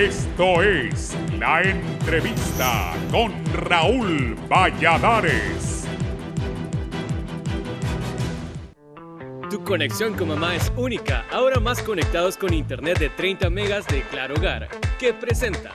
Esto es La Entrevista con Raúl Valladares. Tu conexión con mamá es única, ahora más conectados con internet de 30 megas de Claro Hogar, que presenta.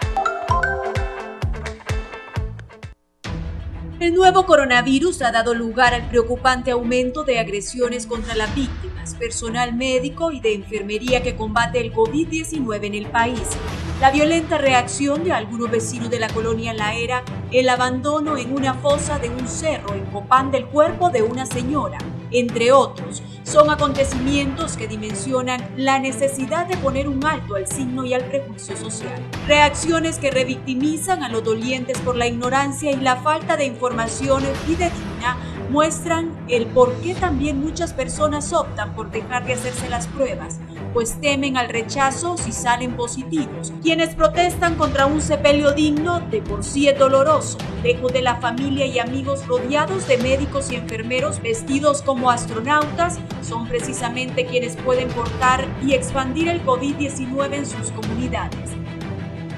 El nuevo coronavirus ha dado lugar al preocupante aumento de agresiones contra las víctimas, personal médico y de enfermería que combate el COVID-19 en el país. La violenta reacción de algunos vecinos de la colonia La Era, el abandono en una fosa de un cerro en Copán del cuerpo de una señora, entre otros, son acontecimientos que dimensionan la necesidad de poner un alto al signo y al prejuicio social. Reacciones que revictimizan a los dolientes por la ignorancia y la falta de información fidedigna muestran el por qué también muchas personas optan por dejar de hacerse las pruebas, pues temen al rechazo si salen positivos. Quienes protestan contra un sepelio digno de por sí es doloroso, lejos de la familia y amigos rodeados de médicos y enfermeros vestidos como astronautas, son precisamente quienes pueden portar y expandir el COVID-19 en sus comunidades.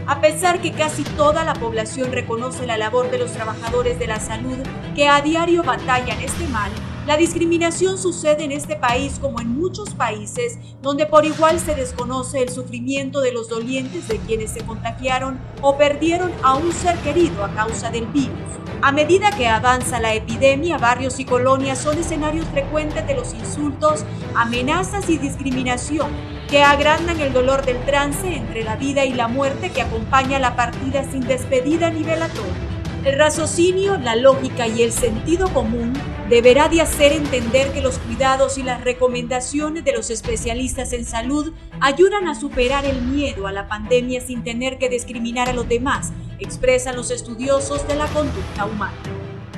A pesar que casi toda la población reconoce la labor de los trabajadores de la salud que a diario batallan este mal, la discriminación sucede en este país como en muchos países donde por igual se desconoce el sufrimiento de los dolientes de quienes se contagiaron o perdieron a un ser querido a causa del virus. A medida que avanza la epidemia, barrios y colonias son escenarios frecuentes de los insultos, amenazas y discriminación que agrandan el dolor del trance entre la vida y la muerte que acompaña la partida sin despedida ni velatorio. El raciocinio, la lógica y el sentido común deberá de hacer entender que los cuidados y las recomendaciones de los especialistas en salud ayudan a superar el miedo a la pandemia sin tener que discriminar a los demás, expresan los estudiosos de la conducta humana.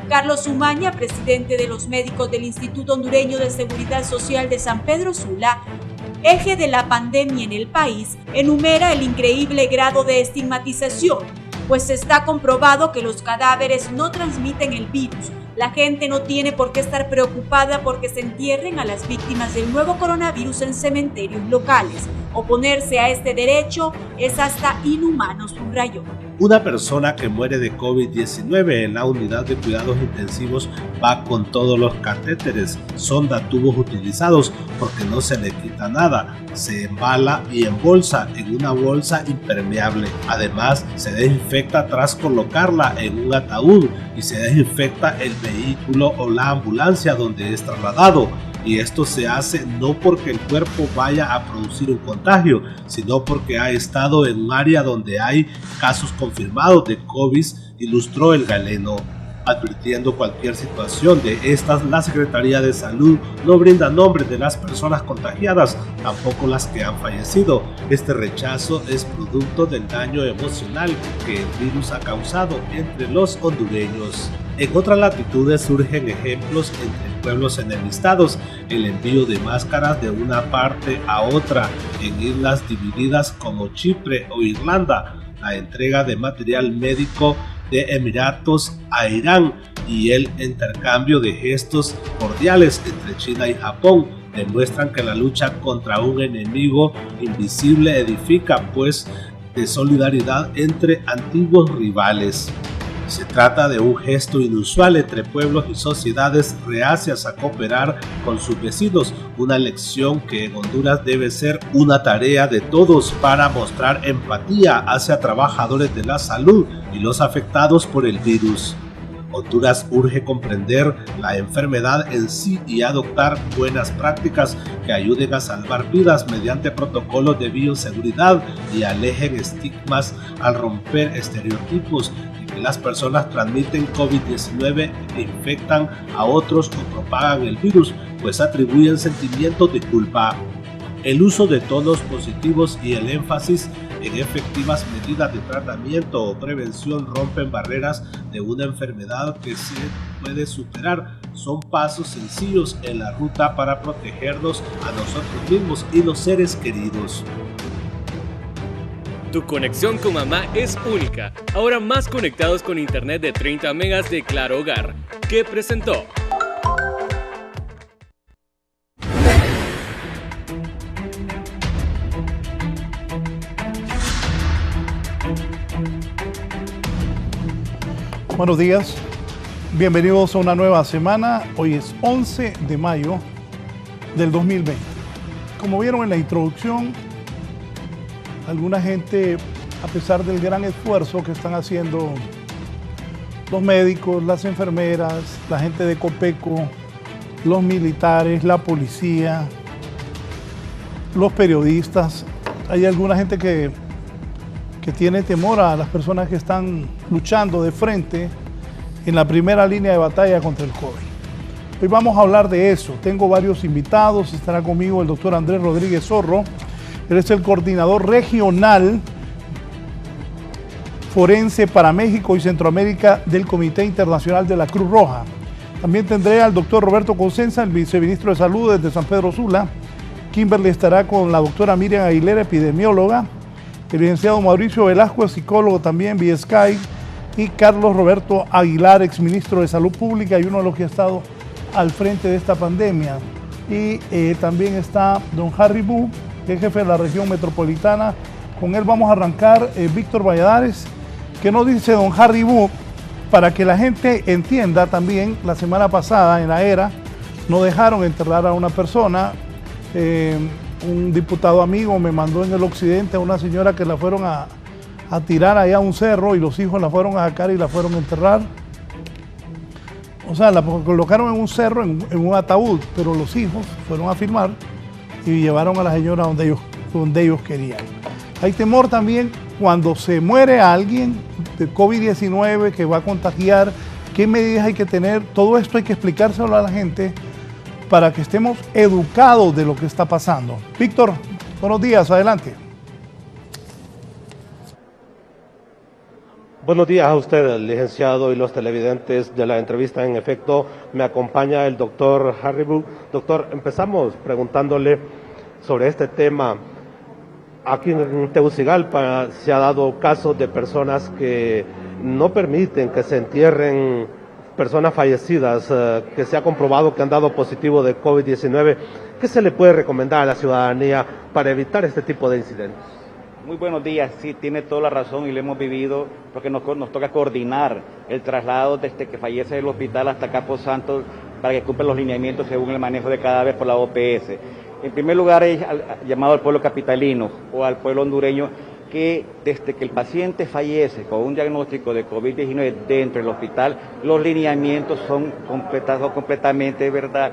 Carlos Umaña, presidente de los médicos del Instituto Hondureño de Seguridad Social de San Pedro Sula, eje de la pandemia en el país, enumera el increíble grado de estigmatización, pues está comprobado que los cadáveres no transmiten el virus. La gente no tiene por qué estar preocupada porque se entierren a las víctimas del nuevo coronavirus en cementerios locales. Oponerse a este derecho es hasta inhumano, subrayó. Una persona que muere de COVID-19 en la unidad de cuidados intensivos va con todos los catéteres, sonda, tubos utilizados porque no se le quita nada, se embala y embolsa en una bolsa impermeable. Además, se desinfecta tras colocarla en un ataúd y se desinfecta el vehículo o la ambulancia donde es trasladado. Y esto se hace no porque el cuerpo vaya a producir un contagio, sino porque ha estado en un área donde hay casos confirmados de COVID, ilustró el galeno. Advirtiendo cualquier situación de estas, la Secretaría de Salud no brinda nombres de las personas contagiadas, tampoco las que han fallecido. Este rechazo es producto del daño emocional que el virus ha causado entre los hondureños. En otras latitudes surgen ejemplos entre pueblos enemistados, el envío de máscaras de una parte a otra en islas divididas como Chipre o Irlanda, la entrega de material médico de Emiratos a Irán y el intercambio de gestos cordiales entre China y Japón demuestran que la lucha contra un enemigo invisible edifica pues de solidaridad entre antiguos rivales. Se trata de un gesto inusual entre pueblos y sociedades reacias a cooperar con sus vecinos, una lección que en Honduras debe ser una tarea de todos para mostrar empatía hacia trabajadores de la salud y los afectados por el virus. Honduras urge comprender la enfermedad en sí y adoptar buenas prácticas que ayuden a salvar vidas mediante protocolos de bioseguridad y alejen estigmas al romper estereotipos de que las personas transmiten COVID-19 e infectan a otros o propagan el virus, pues atribuyen sentimientos de culpa. El uso de tonos positivos y el énfasis en efectivas medidas de tratamiento o prevención rompen barreras de una enfermedad que se puede superar. Son pasos sencillos en la ruta para protegernos a nosotros mismos y los seres queridos. Tu conexión con mamá es única, ahora más conectados con internet de 30 megas de Claro Hogar, que presentó. Buenos días, bienvenidos a una nueva semana. Hoy es 11 de mayo del 2020. Como vieron en la introducción, alguna gente, a pesar del gran esfuerzo que están haciendo los médicos, las enfermeras, la gente de Copeco, los militares, la policía, los periodistas, hay alguna gente que tiene temor a las personas que están luchando de frente en la primera línea de batalla contra el COVID. Hoy vamos a hablar de eso. Tengo varios invitados. Estará conmigo el doctor Andrés Rodríguez Zorro. Él es el coordinador regional forense para México y Centroamérica del Comité Internacional de la Cruz Roja. También tendré al doctor Roberto Cosenza, el viceministro de Salud desde San Pedro Sula. Kimberly estará con la doctora Miriam Aguilera, epidemióloga. El licenciado Mauricio Velasco, psicólogo también vía Skype, y Carlos Roberto Aguilar, exministro de Salud Pública y uno de los que ha estado al frente de esta pandemia. Y también está don Harry Bu, que es jefe de la región metropolitana. Con él vamos a arrancar. Víctor Valladares, que nos dice don Harry Bu, para que la gente entienda también. La semana pasada en la ERA no dejaron enterrar a una persona. Un diputado amigo me mandó en el occidente a una señora que la fueron a tirar allá a un cerro y los hijos la fueron a sacar y la fueron a enterrar. O sea, la colocaron en un cerro, en un ataúd, pero los hijos fueron a filmar y llevaron a la señora donde ellos querían. Hay temor también cuando se muere alguien de COVID-19 que va a contagiar. ¿Qué medidas hay que tener? Todo esto hay que explicárselo a la gente para que estemos educados de lo que está pasando. Víctor, buenos días, adelante. Buenos días a usted, licenciado, y los televidentes de la entrevista. En efecto, me acompaña el doctor Harry Bu. Doctor, empezamos preguntándole sobre este tema. Aquí en Tegucigalpa se ha dado casos de personas que no permiten que se entierren personas fallecidas, que se ha comprobado que han dado positivo de COVID-19. ¿Qué se le puede recomendar a la ciudadanía para evitar este tipo de incidentes? Muy buenos días, sí, tiene toda la razón y lo hemos vivido porque nos toca coordinar el traslado desde que fallece del hospital hasta Campo Santo para que cumplan los lineamientos según el manejo de cadáver por la OPS. En primer lugar, es llamado al pueblo capitalino o al pueblo hondureño que desde que el paciente fallece con un diagnóstico de COVID-19 dentro del hospital, los lineamientos son completamente, ¿verdad?,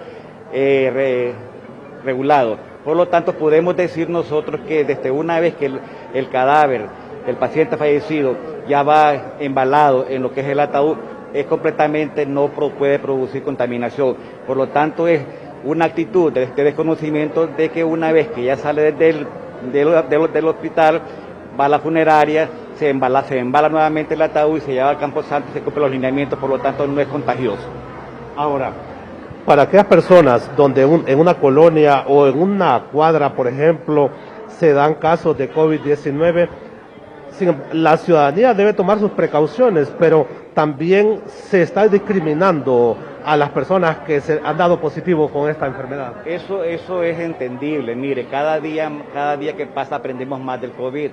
regulados. Por lo tanto, podemos decir nosotros que desde una vez que el cadáver del paciente fallecido ya va embalado en lo que es el ataúd, es completamente no puede producir contaminación. Por lo tanto, es una actitud de este desconocimiento de que una vez que ya sale del hospital, va a la funeraria, se embala nuevamente el ataúd y se lleva al Campo Santo y se cumplen los lineamientos, por lo tanto no es contagioso. Ahora, para aquellas personas donde en una colonia o en una cuadra, por ejemplo, se dan casos de COVID-19, la ciudadanía debe tomar sus precauciones, pero también se está discriminando a las personas que se han dado positivo con esta enfermedad. Eso es entendible. Mire, cada día que pasa aprendemos más del COVID.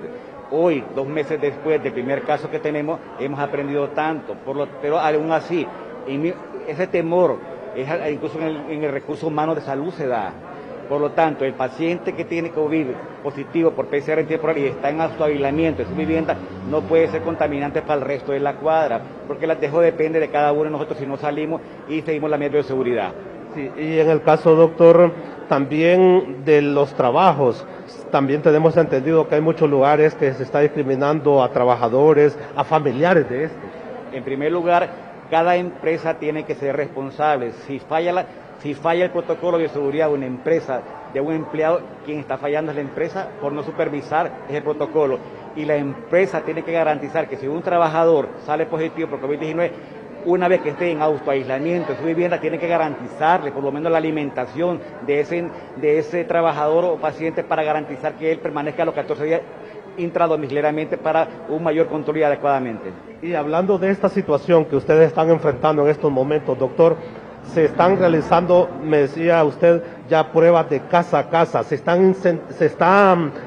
Hoy, 2 meses después del primer caso que tenemos, hemos aprendido tanto, pero aún así, ese temor, incluso en el recurso humano de salud se da. Por lo tanto, el paciente que tiene COVID positivo por PCR en tiempo real y está en autoaislamiento en su vivienda, no puede ser contaminante para el resto de la cuadra, porque el dejo depende de cada uno de nosotros si no salimos y seguimos la medida de seguridad. Sí, y en el caso, doctor, también de los trabajos, también tenemos entendido que hay muchos lugares que se está discriminando a trabajadores, a familiares de estos. En primer lugar, cada empresa tiene que ser responsable. Si falla el protocolo de seguridad de una empresa, de un empleado, quien está fallando es la empresa por no supervisar ese protocolo. Y la empresa tiene que garantizar que si un trabajador sale positivo por COVID-19, una vez que esté en autoaislamiento en su vivienda, tiene que garantizarle por lo menos la alimentación de ese trabajador o paciente para garantizar que él permanezca a los 14 días intradomiciliariamente para un mayor control y adecuadamente. Y hablando de esta situación que ustedes están enfrentando en estos momentos, doctor, se están realizando, me decía usted, ya pruebas de casa a casa, se está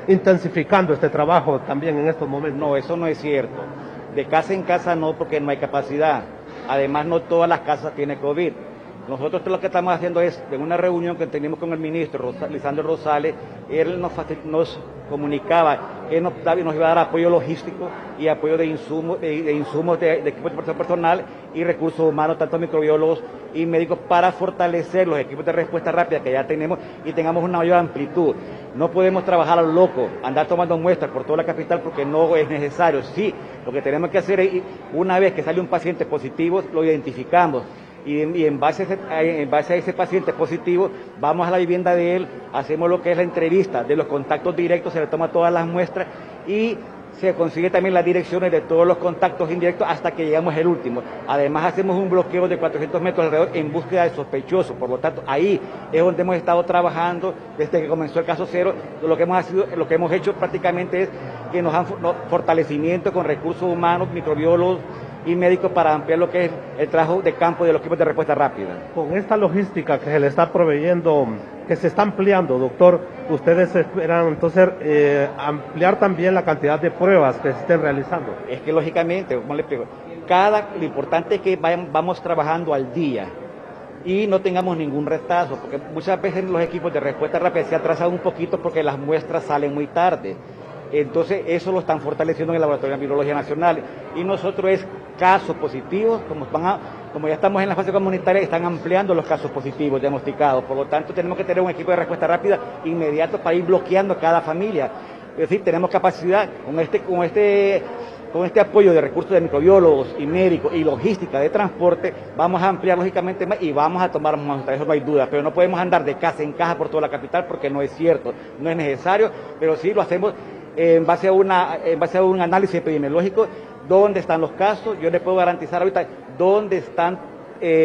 intensificando este trabajo también en estos momentos. No, eso no es cierto. De casa en casa no, porque no hay capacidad. Además, no todas las casas tienen COVID. Nosotros lo que estamos haciendo es, en una reunión que tenemos con el ministro Lisandro Rosales, él nos comunicaba que nos iba a dar apoyo logístico y apoyo de insumos de equipos de protección personal y recursos humanos, tanto microbiólogos y médicos, para fortalecer los equipos de respuesta rápida que ya tenemos y tengamos una mayor amplitud. No podemos trabajar a lo loco, andar tomando muestras por toda la capital porque no es necesario. Sí, lo que tenemos que hacer es, una vez que sale un paciente positivo, lo identificamos. Y en base a ese paciente positivo, vamos a la vivienda de él, hacemos lo que es la entrevista de los contactos directos, se le toma todas las muestras y se consigue también las direcciones de todos los contactos indirectos hasta que llegamos al último. Además, hacemos un bloqueo de 400 metros alrededor en búsqueda de sospechosos. Por lo tanto, ahí es donde hemos estado trabajando desde que comenzó el caso cero. Lo que hemos hecho prácticamente es que nos han fortalecimiento con recursos humanos, microbiólogos y médicos para ampliar lo que es el trabajo de campo de los equipos de respuesta rápida. Con esta logística que se le está proveyendo, que se está ampliando, doctor, ustedes esperan entonces ampliar también la cantidad de pruebas que se estén realizando. Es que lógicamente, como le explico, lo importante es que vamos trabajando al día y no tengamos ningún retraso, porque muchas veces los equipos de respuesta rápida se atrasan un poquito porque las muestras salen muy tarde. Entonces eso lo están fortaleciendo en el Laboratorio de Virología Nacional y nosotros es casos positivos, como ya estamos en la fase comunitaria, están ampliando los casos positivos diagnosticados, por lo tanto tenemos que tener un equipo de respuesta rápida inmediato para ir bloqueando cada familia. Es decir, tenemos capacidad con este apoyo de recursos de microbiólogos y médicos y logística de transporte, vamos a ampliar lógicamente más y vamos a tomar más muestras, eso no hay duda, pero no podemos andar de casa en caja por toda la capital porque no es cierto, no es necesario, pero sí lo hacemos en base a un análisis epidemiológico, dónde están los casos. Yo les puedo garantizar ahorita dónde están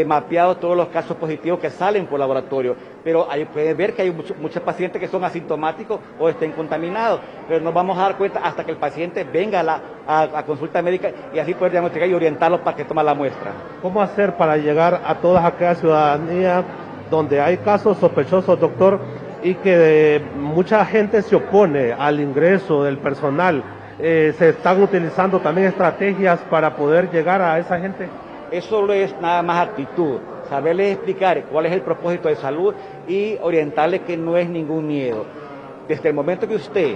mapeados todos los casos positivos que salen por laboratorio, pero ahí pueden ver que hay muchos pacientes que son asintomáticos o estén contaminados, pero nos vamos a dar cuenta hasta que el paciente venga a consulta médica y así poder diagnosticar y orientarlos para que tome la muestra. ¿Cómo hacer para llegar a toda aquella ciudadanía donde hay casos sospechosos, doctor, y que mucha gente se opone al ingreso del personal? ¿Se están utilizando también estrategias para poder llegar a esa gente? Eso es nada más actitud, saberles explicar cuál es el propósito de salud y orientarles que no es ningún miedo. Desde el momento que usted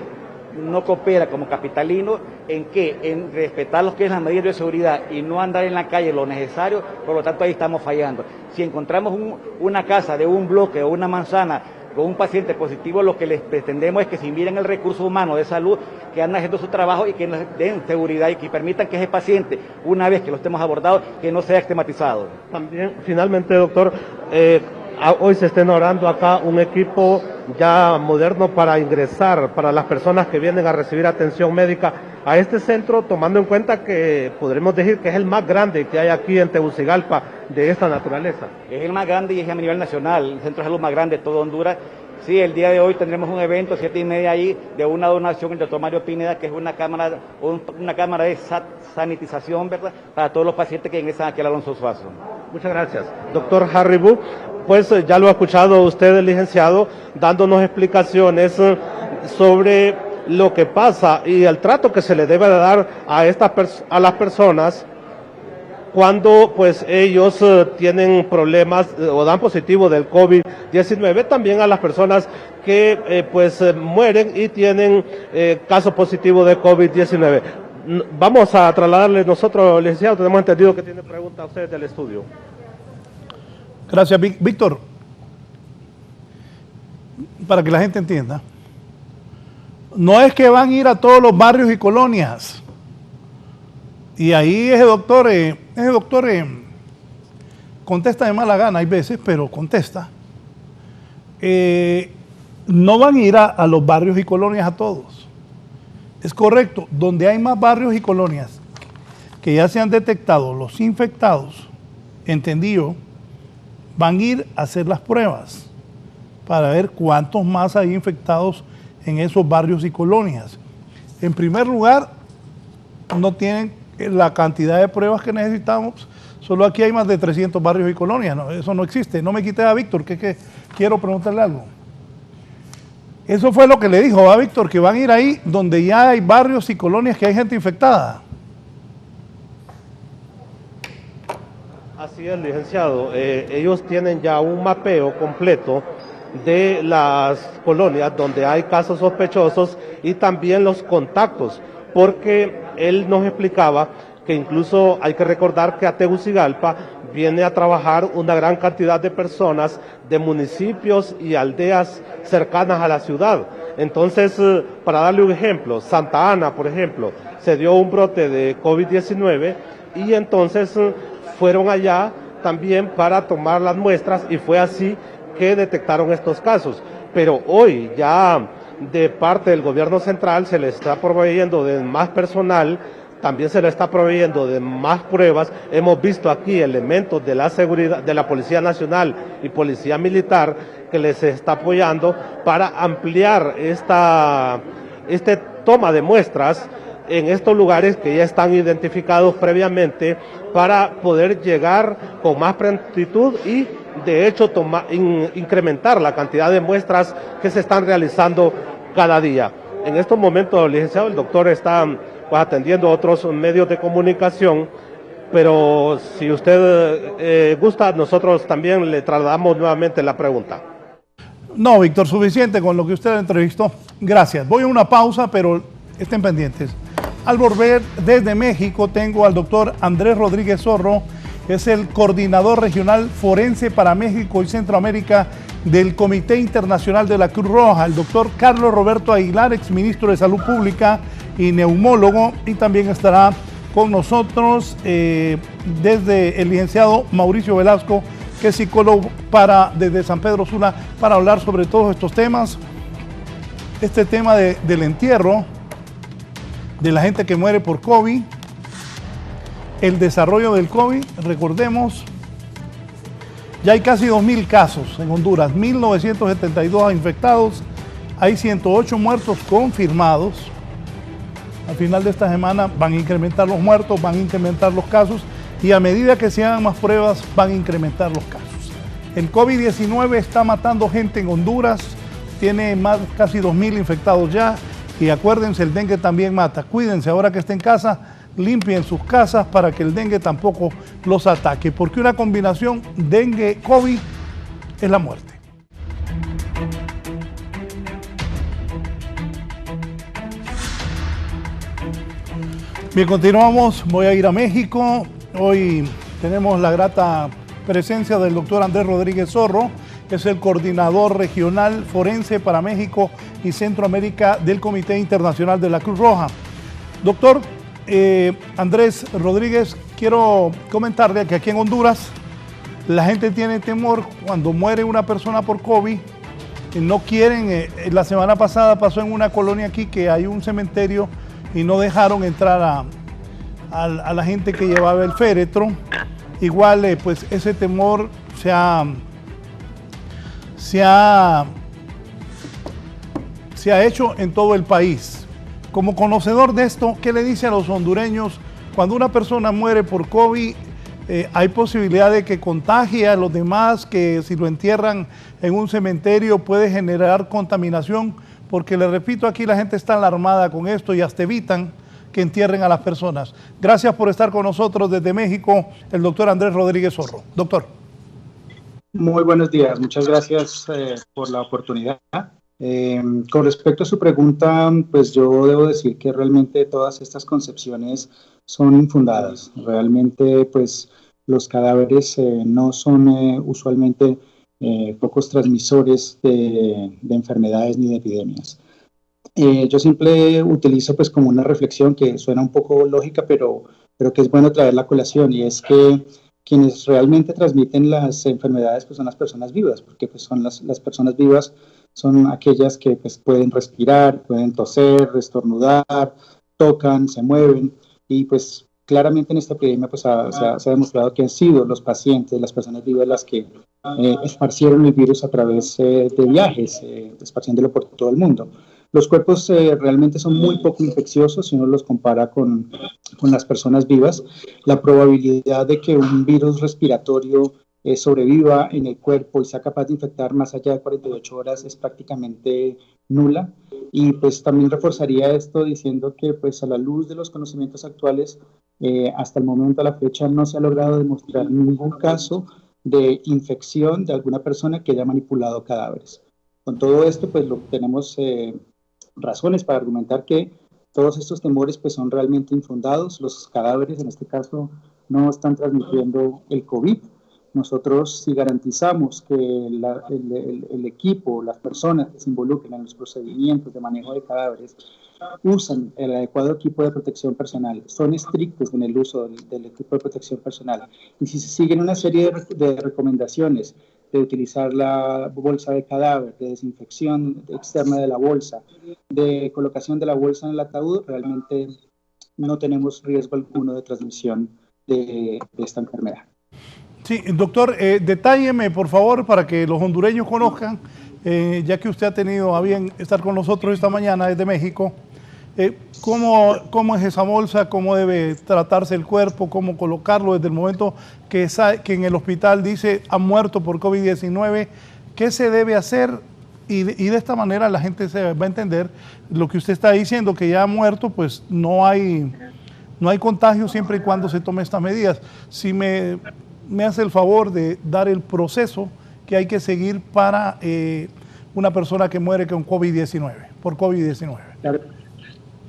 no coopera como capitalino en respetar lo que es las medidas de seguridad y no andar en la calle lo necesario, por lo tanto ahí estamos fallando. Si encontramos una casa de un bloque o una manzana con un paciente positivo, lo que les pretendemos es que si miren el recurso humano de salud, que andan haciendo su trabajo y que nos den seguridad y que permitan que ese paciente, una vez que lo estemos abordado, que no sea estigmatizado. También, finalmente, doctor, hoy se está inaugurando acá un equipo ya moderno para ingresar para las personas que vienen a recibir atención médica a este centro, tomando en cuenta que podremos decir que es el más grande que hay aquí en Tegucigalpa de esta naturaleza. Es el más grande y es a nivel nacional, el centro de salud más grande de todo Honduras. Sí, el día de hoy tendremos un evento, 7:30 ahí, de una donación del doctor Mario Pineda, que es una cámara de sanitización, ¿verdad?, para todos los pacientes que ingresan aquí al Alonso Suazo. Muchas gracias. Doctor Harribu, pues ya lo ha escuchado usted, el licenciado, dándonos explicaciones sobre lo que pasa y el trato que se le debe dar a las personas cuando pues ellos tienen problemas o dan positivo del COVID-19, también a las personas que mueren y tienen caso positivo de COVID-19. Vamos a trasladarle nosotros, licenciado, tenemos entendido que tiene preguntas a ustedes del estudio. Gracias, Víctor. Para que la gente entienda, no es que van a ir a todos los barrios y colonias. Y ahí ese doctor contesta de mala gana, hay veces, pero contesta. No van a ir a los barrios y colonias a todos. Es correcto, donde hay más barrios y colonias que ya se han detectado los infectados, entendido, van a ir a hacer las pruebas para ver cuántos más hay infectados en esos barrios y colonias. En primer lugar, no tienen la cantidad de pruebas que necesitamos. Solo aquí hay más de 300 barrios y colonias. No, eso no existe. No me quite a Víctor, que quiero preguntarle algo. Eso fue lo que le dijo a Víctor, que van a ir ahí donde ya hay barrios y colonias que hay gente infectada. Así es, licenciado. Ellos tienen ya un mapeo completo de las colonias donde hay casos sospechosos y también los contactos, porque él nos explicaba que incluso hay que recordar que a Tegucigalpa viene a trabajar una gran cantidad de personas de municipios y aldeas cercanas a la ciudad. Entonces, para darle un ejemplo, Santa Ana, por ejemplo, se dio un brote de COVID-19 y entonces fueron allá también para tomar las muestras y fue así que detectaron estos casos. Pero hoy ya de parte del gobierno central se le está proveyendo de más personal, también se le está proveyendo de más pruebas. Hemos visto aquí elementos de la seguridad, de la Policía Nacional y Policía Militar que les está apoyando para ampliar esta toma de muestras en estos lugares que ya están identificados previamente para poder llegar con más prontitud y de hecho incrementar la cantidad de muestras que se están realizando cada día. En estos momentos, licenciado, el doctor está atendiendo otros medios de comunicación, pero si usted gusta, nosotros también le trasladamos nuevamente la pregunta. No, Víctor, suficiente con lo que usted entrevistó. Gracias. Voy a una pausa, pero estén pendientes. Al volver desde México tengo al doctor Andrés Rodríguez Zorro, que es el coordinador regional forense para México y Centroamérica del Comité Internacional de la Cruz Roja, el doctor Carlos Roberto Aguilar, exministro de Salud Pública y neumólogo, y también estará con nosotros desde el licenciado Mauricio Velasco, que es psicólogo desde San Pedro Sula, para hablar sobre todos estos temas. Este tema del entierro de la gente que muere por COVID, el desarrollo del COVID, recordemos, ya hay casi 2.000 casos en Honduras, 1.972 infectados, hay 108 muertos confirmados. Al final de esta semana van a incrementar los muertos, van a incrementar los casos y a medida que se hagan más pruebas van a incrementar los casos. El COVID-19 está matando gente en Honduras, tiene casi 2.000 infectados ya. Y acuérdense, el dengue también mata. Cuídense ahora que estén en casa, limpien sus casas para que el dengue tampoco los ataque, porque una combinación dengue-COVID es la muerte. Bien, continuamos. Voy a ir a México. Hoy tenemos la grata presencia del doctor Andrés Rodríguez Zorro, que es el coordinador regional forense para México y Centroamérica del Comité Internacional de la Cruz Roja. Doctor Andrés Rodríguez, quiero comentarle que aquí en Honduras la gente tiene temor cuando muere una persona por COVID. No quieren, la semana pasada pasó en una colonia aquí que hay un cementerio y no dejaron entrar a la gente que llevaba el féretro. Igual, pues ese temor se ha hecho en todo el país. Como conocedor de esto, ¿qué le dice a los hondureños cuando una persona muere por COVID? Hay posibilidad de que contagie a los demás, que si lo entierran en un cementerio puede generar contaminación, porque le repito, aquí la gente está alarmada con esto y hasta evitan que entierren a las personas. Gracias por estar con nosotros desde México, el doctor Andrés Rodríguez Zorro. Doctor. Muy buenos días, muchas gracias por la oportunidad. Con respecto a su pregunta, pues yo debo decir que realmente todas estas concepciones son infundadas. Realmente, pues los cadáveres no son usualmente pocos transmisores de enfermedades ni de epidemias. Yo siempre utilizo pues como una reflexión que suena un poco lógica, pero que es bueno traer la colación, y es que quienes realmente transmiten las enfermedades pues son las personas vivas, porque pues son las personas vivas son aquellas que pues pueden respirar, pueden toser, estornudar, tocan, se mueven, y pues claramente en esta epidemia pues se ha demostrado que han sido los pacientes, las personas vivas las que esparcieron el virus a través de viajes, esparciéndolo por todo el mundo. Los cuerpos realmente son muy poco infecciosos si uno los compara con las personas vivas. La probabilidad de que un virus respiratorio sobreviva en el cuerpo y sea capaz de infectar más allá de 48 horas es prácticamente nula. Y pues también reforzaría esto diciendo que pues a la luz de los conocimientos actuales, hasta el momento, a la fecha, no se ha logrado demostrar ningún caso de infección de alguna persona que haya manipulado cadáveres. Con todo esto, pues tenemos razones para argumentar que todos estos temores pues son realmente infundados. Los cadáveres, en este caso, no están transmitiendo el COVID. Nosotros, si garantizamos que el equipo, las personas que se involucren en los procedimientos de manejo de cadáveres usan el adecuado equipo de protección personal, son estrictos en el uso del equipo de protección personal, y si se siguen una serie de recomendaciones de utilizar la bolsa de cadáver, de desinfección externa de la bolsa, de colocación de la bolsa en el ataúd, realmente no tenemos riesgo alguno de transmisión de esta enfermedad. Sí, doctor, detálleme, por favor, para que los hondureños conozcan, ya que usted ha tenido a bien estar con nosotros esta mañana desde México, ¿cómo es esa bolsa? ¿Cómo debe tratarse el cuerpo? ¿Cómo colocarlo desde el momento que en el hospital dice ha muerto por COVID-19? ¿Qué se debe hacer? Y de esta manera la gente se va a entender lo que usted está diciendo, que ya ha muerto, pues no hay contagio siempre y cuando se tome estas medidas. Si me hace el favor de dar el proceso que hay que seguir para una persona que muere con COVID-19, por COVID-19.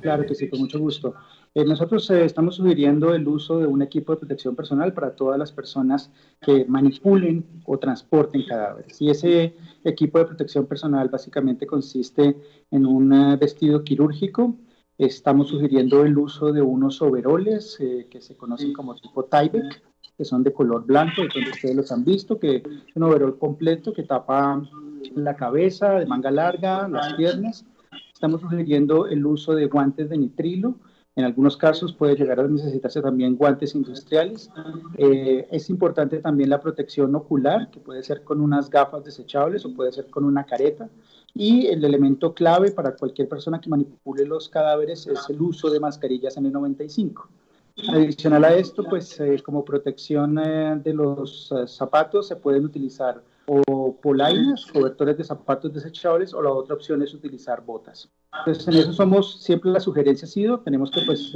Claro que sí, con mucho gusto. Nosotros estamos sugiriendo el uso de un equipo de protección personal para todas las personas que manipulen o transporten cadáveres. Y ese equipo de protección personal básicamente consiste en un vestido quirúrgico. Estamos sugiriendo el uso de unos overoles que se conocen como tipo Tyvek, que son de color blanco, entonces ustedes los han visto, que es un overol completo que tapa la cabeza, de manga larga, las piernas. Estamos sugiriendo el uso de guantes de nitrilo. En algunos casos puede llegar a necesitarse también guantes industriales. Es importante también la protección ocular, que puede ser con unas gafas desechables o puede ser con una careta. Y el elemento clave para cualquier persona que manipule los cadáveres es el uso de mascarillas N95. Adicional a esto, pues como protección de los zapatos se pueden utilizar o polainas, cobertores de zapatos desechables, o la otra opción es utilizar botas. Entonces en eso siempre la sugerencia ha sido, tenemos que pues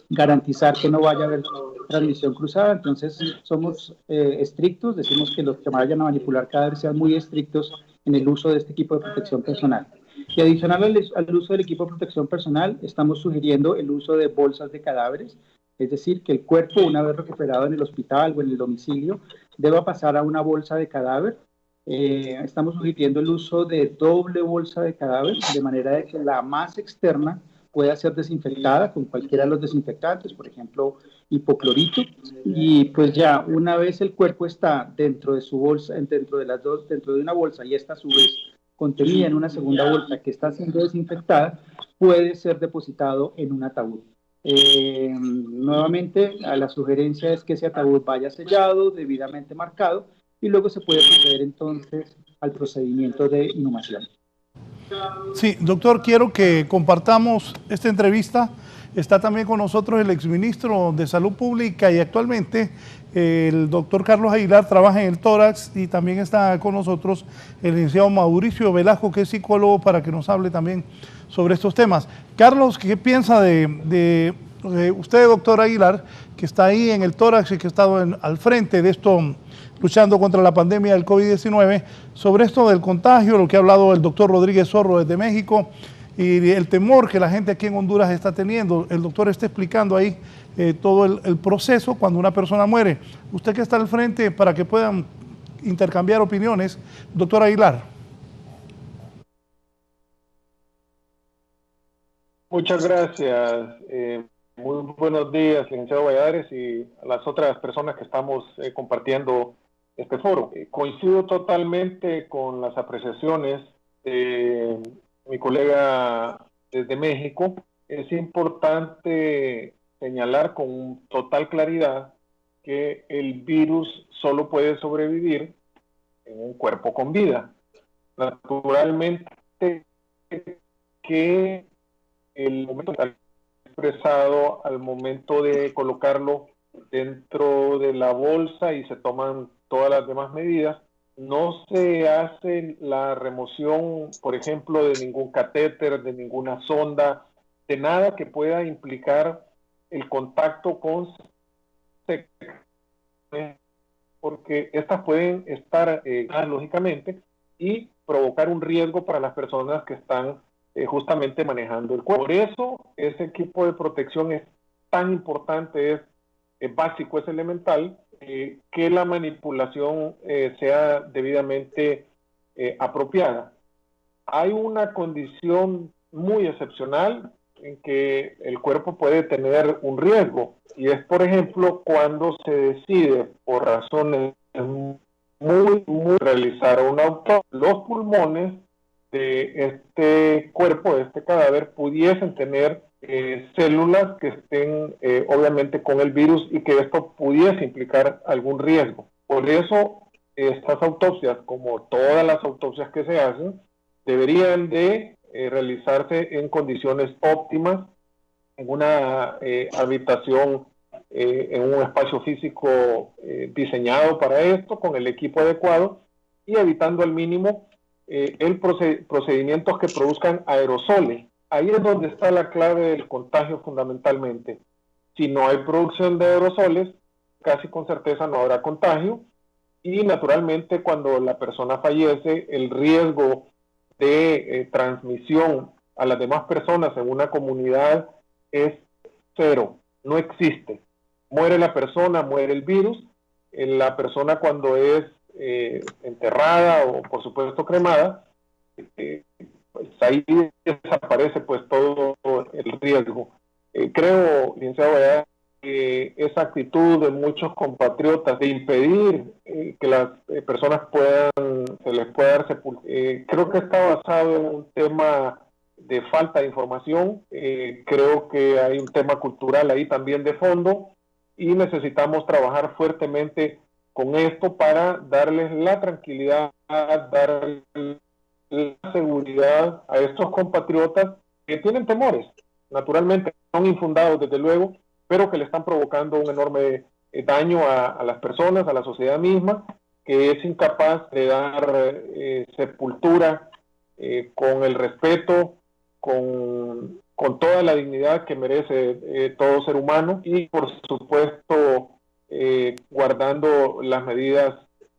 garantizar que no vaya a haber transmisión cruzada, entonces somos estrictos, decimos que los que vayan a manipular cadáveres sean muy estrictos en el uso de este equipo de protección personal. Y adicional al uso del equipo de protección personal, estamos sugiriendo el uso de bolsas de cadáveres, es decir, que el cuerpo, una vez recuperado en el hospital o en el domicilio, deba pasar a una bolsa de cadáver. Estamos sugiriendo el uso de doble bolsa de cadáver, de manera de que la más externa pueda ser desinfectada con cualquiera de los desinfectantes, por ejemplo, hipoclorito, y pues ya una vez el cuerpo está dentro de su bolsa, dentro de una bolsa, y esta a su vez contenida en una segunda bolsa que está siendo desinfectada, puede ser depositado en un ataúd. Nuevamente, la sugerencia es que ese ataúd vaya sellado, debidamente marcado, y luego se puede proceder entonces al procedimiento de inhumación. Sí, doctor, quiero que compartamos esta entrevista. Está también con nosotros el exministro de Salud Pública y actualmente el doctor Carlos Aguilar trabaja en el tórax, y también está con nosotros el licenciado Mauricio Velasco, que es psicólogo, para que nos hable también sobre estos temas. Carlos, ¿qué piensa de usted, doctor Aguilar, que está ahí en el tórax y que ha estado al frente de esto, luchando contra la pandemia del COVID-19, sobre esto del contagio, lo que ha hablado el doctor Rodríguez Zorro desde México, y el temor que la gente aquí en Honduras está teniendo? El doctor está explicando ahí todo el proceso cuando una persona muere. Usted que está al frente, para que puedan intercambiar opiniones, doctor Aguilar. Muchas gracias. Muy buenos días, licenciado Valladares, y a las otras personas que estamos compartiendo este foro. Coincido totalmente con las apreciaciones de mi colega desde México. Es importante señalar con total claridad que el virus solo puede sobrevivir en un cuerpo con vida. Naturalmente que el momento expresado al momento de colocarlo dentro de la bolsa y se toman todas las demás medidas. No se hace la remoción, por ejemplo, de ningún catéter, de ninguna sonda, de nada que pueda implicar el contacto con porque estas pueden estar lógicamente y provocar un riesgo para las personas que están justamente manejando el cuerpo. Por eso ese equipo de protección es tan importante, es básico, es elemental, que la manipulación sea debidamente apropiada. Hay una condición muy excepcional en que el cuerpo puede tener un riesgo, y es, por ejemplo, cuando se decide por razones muy realizar una autopsia. Los pulmones de este cuerpo, de este cadáver, pudiesen tener células que estén obviamente con el virus y que esto pudiese implicar algún riesgo. Por eso estas autopsias, como todas las autopsias que se hacen, deberían de realizarse en condiciones óptimas, en una habitación, en un espacio físico diseñado para esto, con el equipo adecuado y evitando al mínimo procedimientos que produzcan aerosoles. Ahí es donde está la clave del contagio fundamentalmente. Si no hay producción de aerosoles, casi con certeza no habrá contagio, y naturalmente cuando la persona fallece, el riesgo de transmisión a las demás personas en una comunidad es cero, no existe. Muere la persona, muere el virus. La persona, cuando es enterrada o por supuesto cremada, pues ahí desaparece pues todo el riesgo. Creo, licenciado Valladares, que esa actitud de muchos compatriotas de impedir que las personas se les pueda dar sepultura, creo que está basado en un tema de falta de información. Creo que hay un tema cultural ahí también de fondo, y necesitamos trabajar fuertemente con esto para darles la tranquilidad, darles la seguridad a estos compatriotas que tienen temores, naturalmente son infundados desde luego, pero que le están provocando un enorme daño a las personas, a la sociedad misma, que es incapaz de dar sepultura con el respeto, con toda la dignidad que merece todo ser humano, y por supuesto guardando las medidas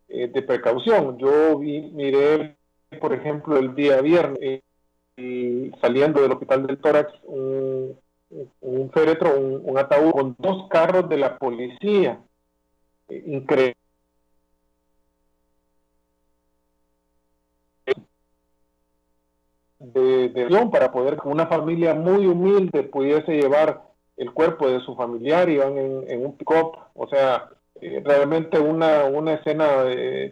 de precaución. Yo miré, por ejemplo, el día viernes, saliendo del hospital del tórax, un féretro, un ataúd con 2 carros de la policía. Increíble. Para poder que una familia muy humilde pudiese llevar el cuerpo de su familiar, iban en un pick-up. O sea, realmente una escena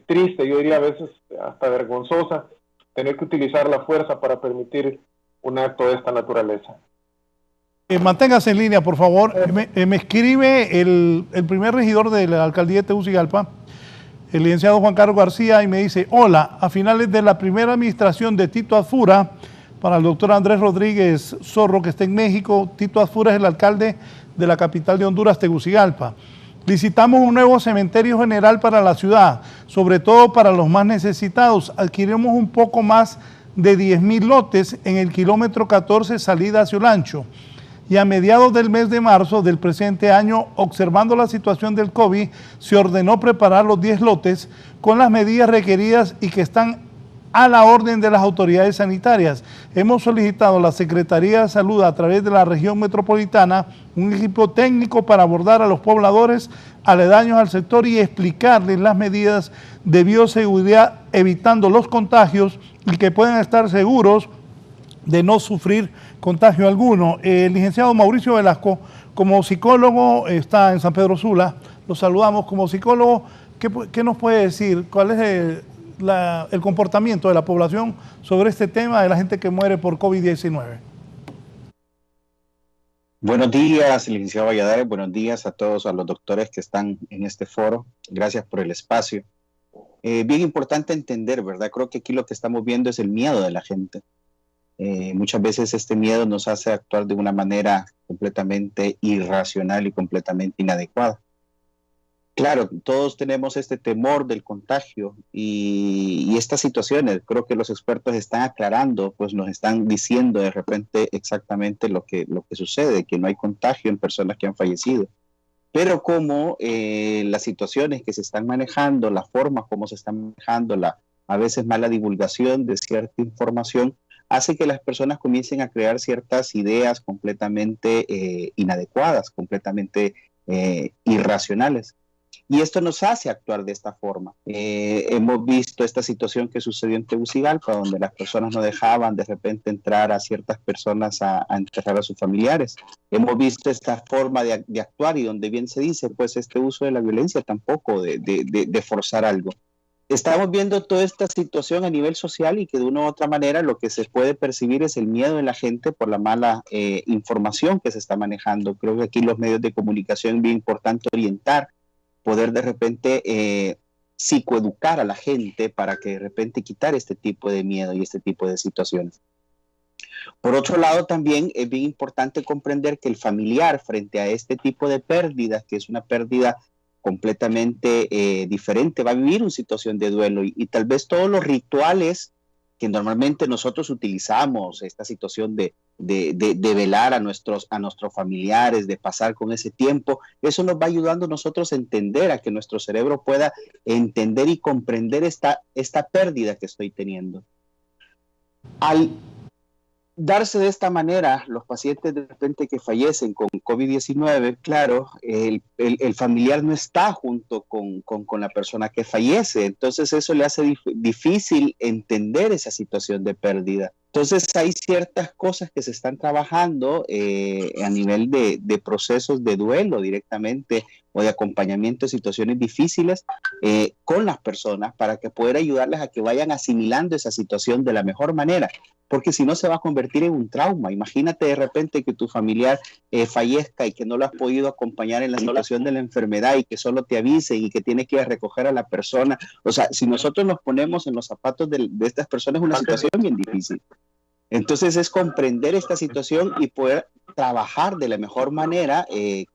triste, yo diría a veces hasta vergonzosa, tener que utilizar la fuerza para permitir un acto de esta naturaleza. Manténgase en línea, por favor. Me escribe el primer regidor de la alcaldía de Tegucigalpa, el licenciado Juan Carlos García, y me dice: hola, a finales de la primera administración de Tito Asfura, para el doctor Andrés Rodríguez Zorro, que está en México. Tito Asfura es el alcalde de la capital de Honduras, Tegucigalpa. Licitamos un nuevo cementerio general para la ciudad, sobre todo para los más necesitados. Adquirimos un poco más de 10,000 lotes en el kilómetro 14, salida hacia Olancho. Y a mediados del mes de marzo del presente año, observando la situación del COVID, se ordenó preparar los 10 lotes con las medidas requeridas y que están a la orden de las autoridades sanitarias. Hemos solicitado a la Secretaría de Salud, a través de la región metropolitana, un equipo técnico para abordar a los pobladores aledaños al sector y explicarles las medidas de bioseguridad, evitando los contagios y que puedan estar seguros de no sufrir contagio alguno. El licenciado Mauricio Velasco, como psicólogo, está en San Pedro Sula. Lo saludamos como psicólogo. ¿Qué nos puede decir? ¿Cuál es el comportamiento de la población sobre este tema de la gente que muere por COVID-19? Buenos días, licenciado Valladares. Buenos días a todos, a los doctores que están en este foro. Gracias por el espacio. Bien importante entender, ¿verdad? Creo que aquí lo que estamos viendo es el miedo de la gente. Muchas veces este miedo nos hace actuar de una manera completamente irracional y completamente inadecuada. Claro, todos tenemos este temor del contagio y estas situaciones, creo que los expertos están aclarando, pues nos están diciendo de repente exactamente lo que sucede, que no hay contagio en personas que han fallecido. Pero como las situaciones que se están manejando, las formas como se están manejando, a veces mala divulgación de cierta información, hace que las personas comiencen a crear ciertas ideas completamente inadecuadas, completamente irracionales. Y esto nos hace actuar de esta forma. Hemos visto esta situación que sucedió en Tegucigalpa, donde las personas no dejaban de repente entrar a ciertas personas a enterrar a sus familiares. Hemos visto esta forma de actuar y donde bien se dice, pues este uso de la violencia tampoco, de forzar algo. Estamos viendo toda esta situación a nivel social y que de una u otra manera lo que se puede percibir es el miedo de la gente por la mala información que se está manejando. Creo que aquí los medios de comunicación es bien importante orientar, poder de repente psicoeducar a la gente para que de repente quitar este tipo de miedo y este tipo de situaciones. Por otro lado, también es bien importante comprender que el familiar frente a este tipo de pérdidas, que es una pérdida completamente diferente, va a vivir una situación de duelo y tal vez todos los rituales que normalmente nosotros utilizamos, esta situación de velar a nuestros familiares, de pasar con ese tiempo, eso nos va ayudando a nosotros a entender, a que nuestro cerebro pueda entender y comprender esta pérdida que estoy teniendo. Al darse de esta manera, los pacientes de repente que fallecen con COVID-19, claro, el familiar no está junto con la persona que fallece, entonces eso le hace difícil entender esa situación de pérdida. Entonces hay ciertas cosas que se están trabajando a nivel de procesos de duelo directamente o de acompañamiento de situaciones difíciles con las personas para que poder ayudarles a que vayan asimilando esa situación de la mejor manera, porque si no se va a convertir en un trauma. Imagínate de repente que tu familiar fallezca y que no lo has podido acompañar en la situación de la enfermedad y que solo te avisen y que tienes que ir a recoger a la persona. O sea, si nosotros nos ponemos en los zapatos de estas personas, es una situación bien difícil. Entonces es comprender esta situación y poder trabajar de la mejor manera, de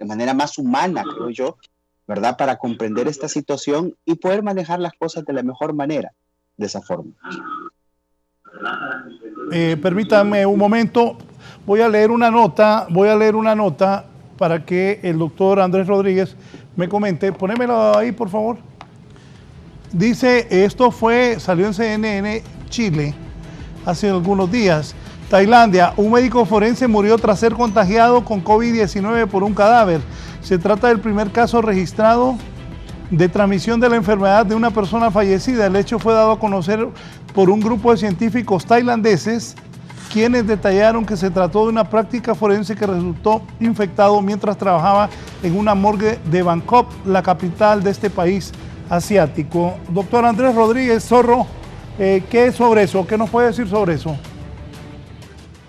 manera más humana, creo yo, ¿verdad? Para comprender esta situación y poder manejar las cosas de la mejor manera, de esa forma. Permítame un momento, voy a leer una nota para que el doctor Andrés Rodríguez me comente. Ponémelo ahí, por favor. Dice, salió en CNN Chile hace algunos días. Tailandia, un médico forense murió tras ser contagiado con COVID-19 por un cadáver. Se trata del primer caso registrado de transmisión de la enfermedad de una persona fallecida. El hecho fue dado a conocer por un grupo de científicos tailandeses, quienes detallaron que se trató de una práctica forense que resultó infectado mientras trabajaba en una morgue de Bangkok, la capital de este país asiático. Doctor Andrés Rodríguez Zorro, ¿qué es sobre eso? ¿Qué nos puede decir sobre eso?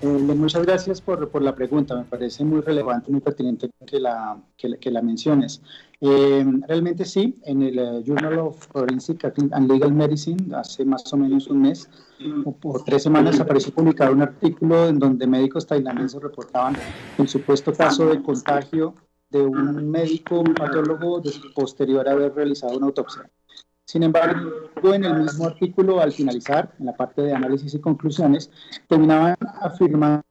Muchas gracias por la pregunta, me parece muy relevante, muy pertinente que la menciones. Realmente sí, en el Journal of Forensic and Legal Medicine, hace más o menos un mes, o por 3 semanas, apareció publicado un artículo en donde médicos tailandeses reportaban el supuesto caso de contagio de un médico patólogo posterior a haber realizado una autopsia. Sin embargo, en el mismo artículo, al finalizar, en la parte de análisis y conclusiones, terminaban afirmando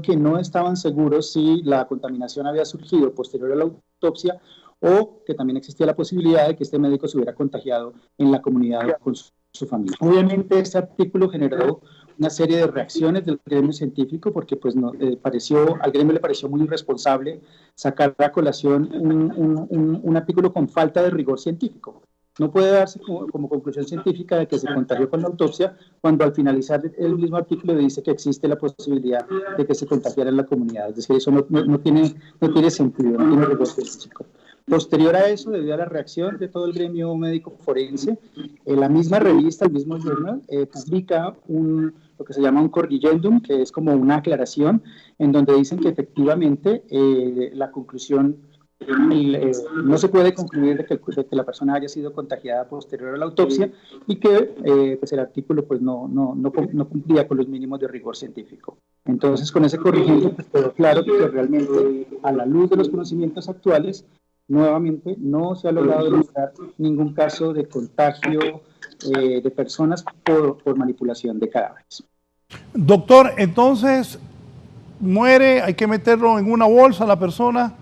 que no estaban seguros si la contaminación había surgido posterior a la autopsia o que también existía la posibilidad de que este médico se hubiera contagiado en la comunidad con su familia. Obviamente, este artículo generó una serie de reacciones del gremio científico porque pues, al gremio le pareció muy irresponsable sacar a colación un artículo con falta de rigor científico. No puede darse como conclusión científica de que se contagió con la autopsia cuando al finalizar el mismo artículo dice que existe la posibilidad de que se contagiara en la comunidad. Es decir, eso no tiene sentido, no tiene rigor científico. Posterior a eso, debido a la reacción de todo el gremio médico forense, la misma revista, el mismo journal, publica lo que se llama un corrigendum, que es como una aclaración, en donde dicen que efectivamente la conclusión no se puede concluir de que la persona haya sido contagiada posterior a la autopsia y que pues el artículo pues no cumplía con los mínimos de rigor científico. Entonces, con ese corrigiendo pues quedó claro que realmente, a la luz de los conocimientos actuales, nuevamente no se ha logrado demostrar ningún caso de contagio de personas por manipulación de cadáveres. Doctor, entonces muere, hay que meterlo en una bolsa a la persona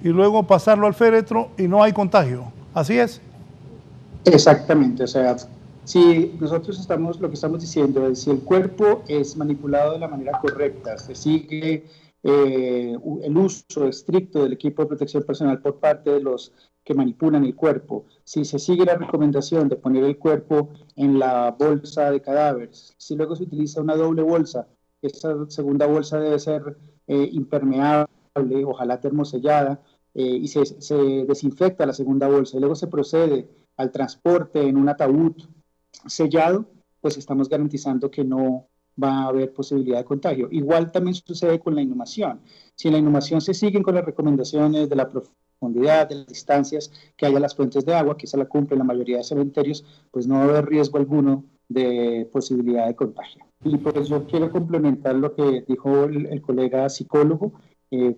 y luego pasarlo al féretro y no hay contagio. ¿Así es? Exactamente, o sea, si nosotros lo que estamos diciendo es si el cuerpo es manipulado de la manera correcta, se sigue el uso estricto del equipo de protección personal por parte de los que manipulan el cuerpo, si se sigue la recomendación de poner el cuerpo en la bolsa de cadáveres, si luego se utiliza una doble bolsa, esta segunda bolsa debe ser impermeable, ojalá termosellada, y se desinfecta la segunda bolsa y luego se procede al transporte en un ataúd sellado, pues estamos garantizando que no va a haber posibilidad de contagio. Igual también sucede con la inhumación. Si en la inhumación se siguen con las recomendaciones de la profundidad, de las distancias que haya las fuentes de agua, que esa la cumple la mayoría de cementerios, pues no va a haber riesgo alguno de posibilidad de contagio. Y pues yo quiero complementar lo que dijo el colega psicólogo.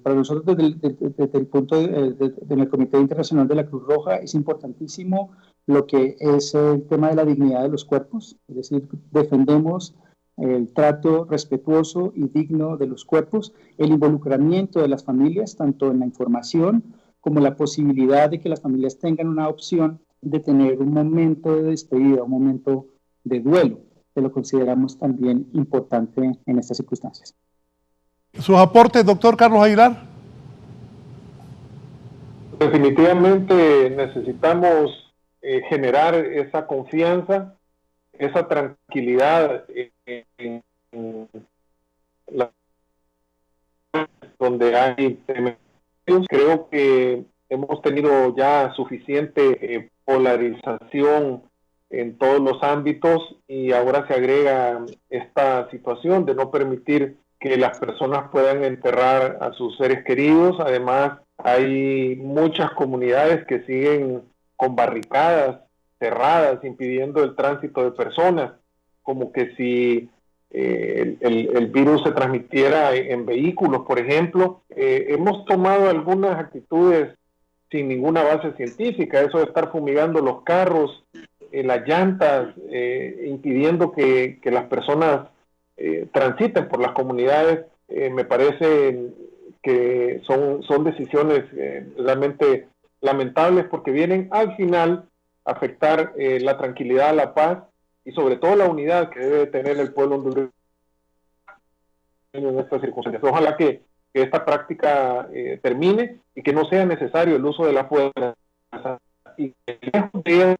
Para nosotros desde el punto del Comité Internacional de la Cruz Roja es importantísimo lo que es el tema de la dignidad de los cuerpos, es decir, defendemos el trato respetuoso y digno de los cuerpos, el involucramiento de las familias, tanto en la información como la posibilidad de que las familias tengan una opción de tener un momento de despedida, un momento de duelo, que lo consideramos también importante en estas circunstancias. ¿Sus aportes, doctor Carlos Aguilar? Definitivamente necesitamos generar esa confianza, esa tranquilidad en donde hay cementerios. Creo que hemos tenido ya suficiente polarización en todos los ámbitos y ahora se agrega esta situación de no permitir que las personas puedan enterrar a sus seres queridos. Además, hay muchas comunidades que siguen con barricadas cerradas, impidiendo el tránsito de personas, como que si el virus se transmitiera en vehículos, por ejemplo. Hemos tomado algunas actitudes sin ninguna base científica, eso de estar fumigando los carros, las llantas, impidiendo que las personas transiten por las comunidades. Me parece que son decisiones realmente lamentables, porque vienen al final a afectar la tranquilidad, la paz y sobre todo la unidad que debe tener el pueblo hondureño en estas circunstancias. Ojalá que esta práctica termine y que no sea necesario el uso de la fuerza y que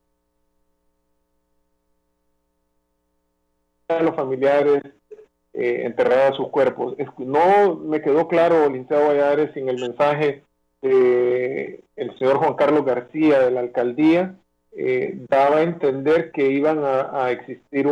a los familiares enterrar a sus cuerpos. No me quedó claro, licenciado Valladares, sin el mensaje el señor Juan Carlos García de la alcaldía. Daba a entender que iban a existir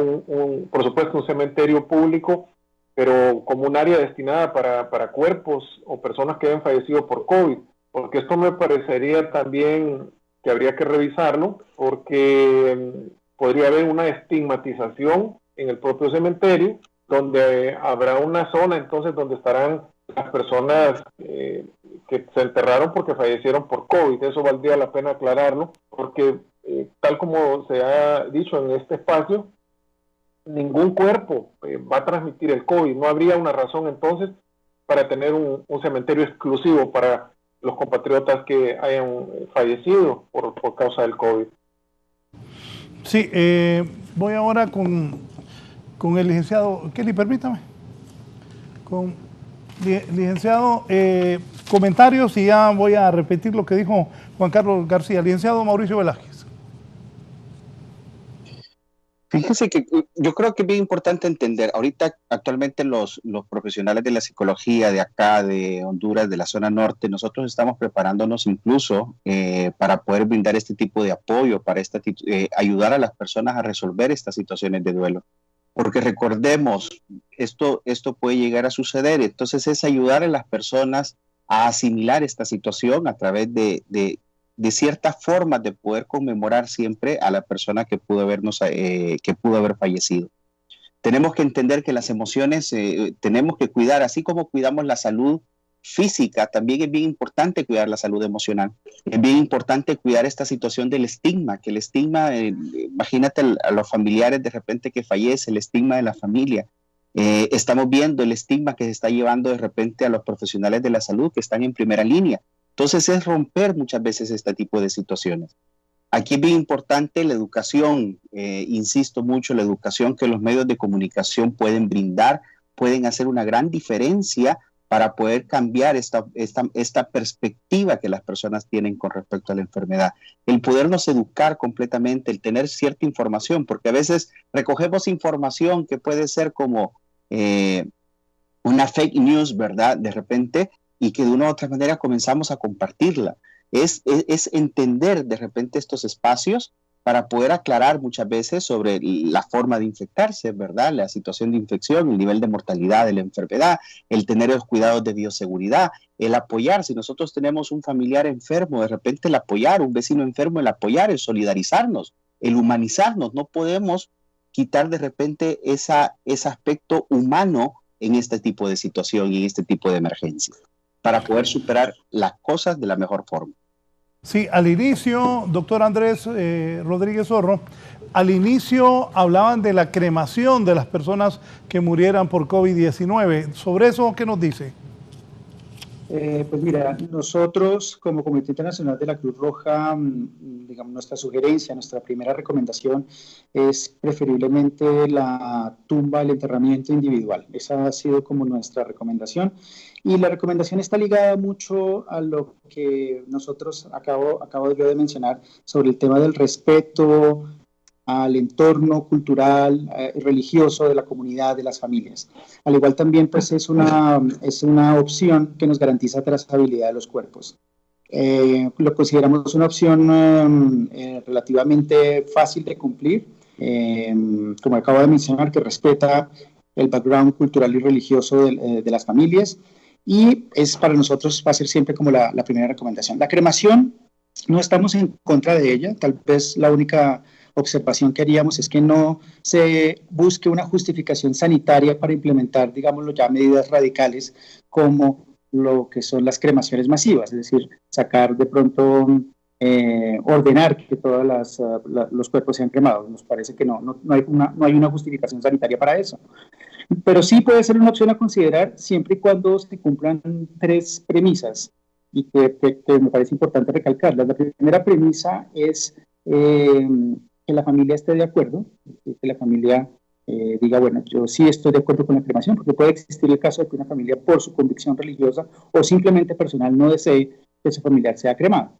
por supuesto, un cementerio público, pero como un área destinada para cuerpos o personas que hayan fallecido por COVID, porque esto me parecería también que habría que revisarlo, porque podría haber una estigmatización en el propio cementerio, donde habrá una zona entonces donde estarán las personas que se enterraron porque fallecieron por COVID. Eso valdría la pena aclararlo, porque tal como se ha dicho en este espacio, ningún cuerpo va a transmitir el COVID. No habría una razón entonces para tener un cementerio exclusivo para los compatriotas que hayan fallecido por causa del COVID. Sí, voy ahora con el licenciado Kelly, permítame. Licenciado, comentarios, y ya voy a repetir lo que dijo Juan Carlos García. Licenciado Mauricio Velázquez. Fíjense que yo creo que es bien importante entender, ahorita actualmente los profesionales de la psicología de acá, de Honduras, de la zona norte, nosotros estamos preparándonos incluso para poder brindar este tipo de apoyo, para ayudar a las personas a resolver estas situaciones de duelo. Porque recordemos, esto puede llegar a suceder, entonces es ayudar a las personas a asimilar esta situación a través de ciertas formas de poder conmemorar siempre a la persona que pudo haber fallecido. Tenemos que entender que las emociones tenemos que cuidar, así como cuidamos la salud física, también es bien importante cuidar la salud emocional. Es bien importante cuidar esta situación del estigma, que el estigma, imagínate a los familiares de repente que fallece, el estigma de la familia. Estamos viendo el estigma que se está llevando de repente a los profesionales de la salud que están en primera línea. Entonces es romper muchas veces este tipo de situaciones. Aquí es bien importante la educación, insisto mucho, la educación que los medios de comunicación pueden brindar, pueden hacer una gran diferencia para poder cambiar esta perspectiva que las personas tienen con respecto a la enfermedad. El podernos educar completamente, el tener cierta información, porque a veces recogemos información que puede ser como una fake news, ¿verdad? De repente, y que de una u otra manera comenzamos a compartirla. Es entender de repente estos espacios para poder aclarar muchas veces sobre la forma de infectarse, ¿verdad? La situación de infección, el nivel de mortalidad de la enfermedad, el tener los cuidados de bioseguridad, el apoyar. Si nosotros tenemos un familiar enfermo, de repente el apoyar, un vecino enfermo, el apoyar, el solidarizarnos, el humanizarnos. No podemos quitar de repente ese aspecto humano en este tipo de situación y en este tipo de emergencia, para poder superar las cosas de la mejor forma. Sí, al inicio, doctor Andrés Rodríguez Zorro, al inicio hablaban de la cremación de las personas que murieran por COVID-19. ¿Sobre eso qué nos dice? Pues mira, nosotros como Comité Internacional de la Cruz Roja, digamos, nuestra sugerencia, nuestra primera recomendación es preferiblemente la tumba, el enterramiento individual. Esa ha sido como nuestra recomendación. Y la recomendación está ligada mucho a lo que nosotros acabo yo de mencionar sobre el tema del respeto al entorno cultural y religioso de la comunidad, de las familias. Al igual también pues es una opción que nos garantiza trazabilidad de los cuerpos. Lo consideramos una opción relativamente fácil de cumplir, como acabo de mencionar, que respeta el background cultural y religioso de las familias, y es para nosotros va a ser siempre como la primera recomendación. La cremación, no estamos en contra de ella, tal vez la única observación que haríamos es que no se busque una justificación sanitaria para implementar, digámoslo ya, medidas radicales como lo que son las cremaciones masivas, es decir, sacar de pronto, ordenar que todos los cuerpos sean cremados. Nos parece que no hay una justificación sanitaria para eso. Pero sí puede ser una opción a considerar siempre y cuando se cumplan 3 premisas y que me parece importante recalcarlas. La primera premisa es que la familia esté de acuerdo, que la familia diga, bueno, yo sí estoy de acuerdo con la cremación, porque puede existir el caso de que una familia por su convicción religiosa o simplemente personal no desee que su familiar sea cremado.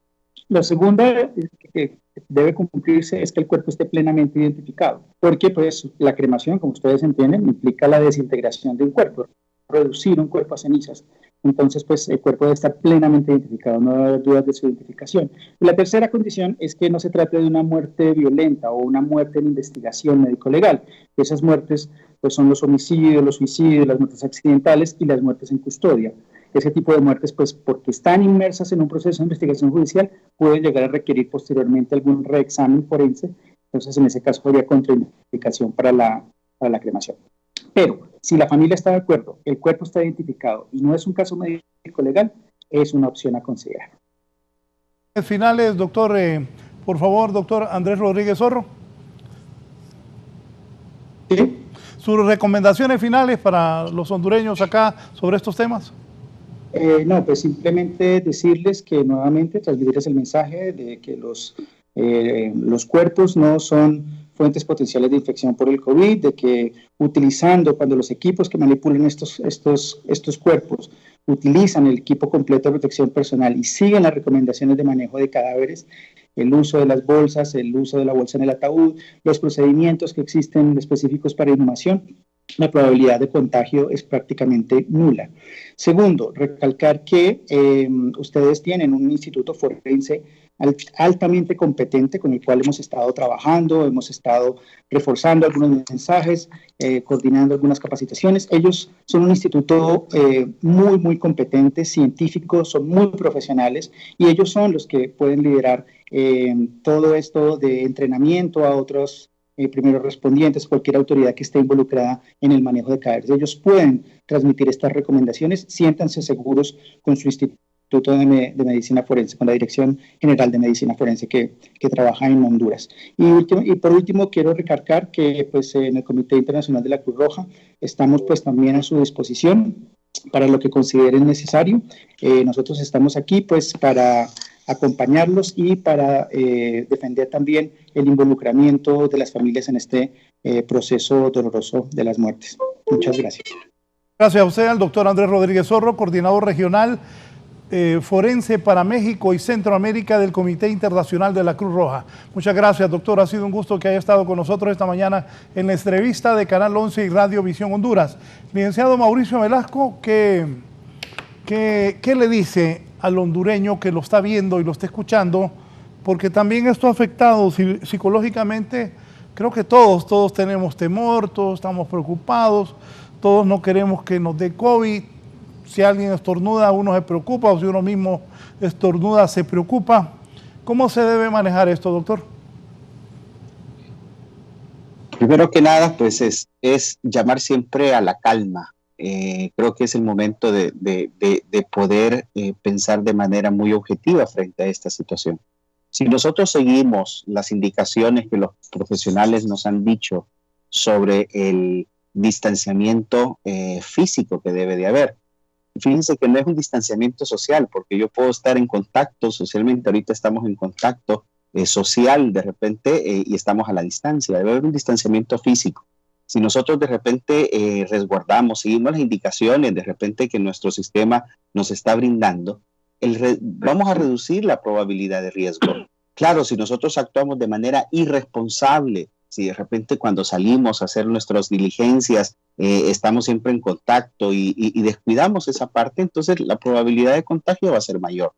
La segunda que debe cumplirse es que el cuerpo esté plenamente identificado, porque pues la cremación, como ustedes entienden, implica la desintegración de un cuerpo, reducir un cuerpo a cenizas. Entonces, pues el cuerpo debe estar plenamente identificado, no debe haber dudas de su identificación. Y la tercera condición es que no se trate de una muerte violenta o una muerte en investigación médico-legal. Esas muertes pues son los homicidios, los suicidios, las muertes accidentales y las muertes en custodia. Ese tipo de muertes, pues porque están inmersas en un proceso de investigación judicial, pueden llegar a requerir posteriormente algún reexamen forense. Entonces, en ese caso, habría contraindicación para la cremación. Pero si la familia está de acuerdo, el cuerpo está identificado y no es un caso médico legal, es una opción a considerar. Finales, doctor, por favor, doctor Andrés Rodríguez Zorro. ¿Sí? ¿Sus recomendaciones finales para los hondureños acá sobre estos temas? No, pues simplemente decirles que nuevamente transmitirles el mensaje de que los cuerpos no son fuentes potenciales de infección por el COVID, de que utilizando, cuando los equipos que manipulan estos cuerpos utilizan el equipo completo de protección personal y siguen las recomendaciones de manejo de cadáveres, el uso de las bolsas, el uso de la bolsa en el ataúd, los procedimientos que existen específicos para inhumación, la probabilidad de contagio es prácticamente nula. Segundo, recalcar que ustedes tienen un instituto forense altamente competente con el cual hemos estado trabajando, hemos estado reforzando algunos mensajes, coordinando algunas capacitaciones. Ellos son un instituto muy, muy competente, científicos, son muy profesionales y ellos son los que pueden liderar todo esto de entrenamiento a otros primeros respondientes, cualquier autoridad que esté involucrada en el manejo de cadáveres. Ellos pueden transmitir estas recomendaciones, siéntanse seguros con su instituto de Medicina Forense, con la Dirección General de Medicina Forense que trabaja en Honduras. Y por último, quiero recalcar que pues, en el Comité Internacional de la Cruz Roja estamos pues, también a su disposición para lo que consideren necesario. Nosotros estamos aquí pues, para acompañarlos y para defender también el involucramiento de las familias en este proceso doloroso de las muertes. Muchas gracias. Gracias a usted, al doctor Andrés Rodríguez Zorro, coordinador regional forense para México y Centroamérica del Comité Internacional de la Cruz Roja. Muchas gracias, doctor. Ha sido un gusto que haya estado con nosotros esta mañana en la entrevista de Canal 11 y Radio Visión Honduras. Licenciado Mauricio Velasco, ¿qué le dice al hondureño que lo está viendo y lo está escuchando? Porque también esto ha afectado psicológicamente. Creo que todos tenemos temor, todos estamos preocupados, todos no queremos que nos dé COVID. Si alguien estornuda, uno se preocupa, o si uno mismo estornuda, se preocupa. ¿Cómo se debe manejar esto, doctor? Primero que nada, pues es llamar siempre a la calma. Creo que es el momento de poder pensar de manera muy objetiva frente a esta situación. Si nosotros seguimos las indicaciones que los profesionales nos han dicho sobre el distanciamiento físico que debe de haber, fíjense que no es un distanciamiento social, porque yo puedo estar en contacto socialmente, ahorita estamos en contacto social de repente y estamos a la distancia, debe haber un distanciamiento físico. Si nosotros de repente resguardamos, seguimos las indicaciones de repente que nuestro sistema nos está brindando, vamos a reducir la probabilidad de riesgo. Claro, si nosotros actuamos de manera irresponsable, si de repente cuando salimos a hacer nuestras diligencias estamos siempre en contacto y descuidamos esa parte, entonces la probabilidad de contagio va a ser mayor.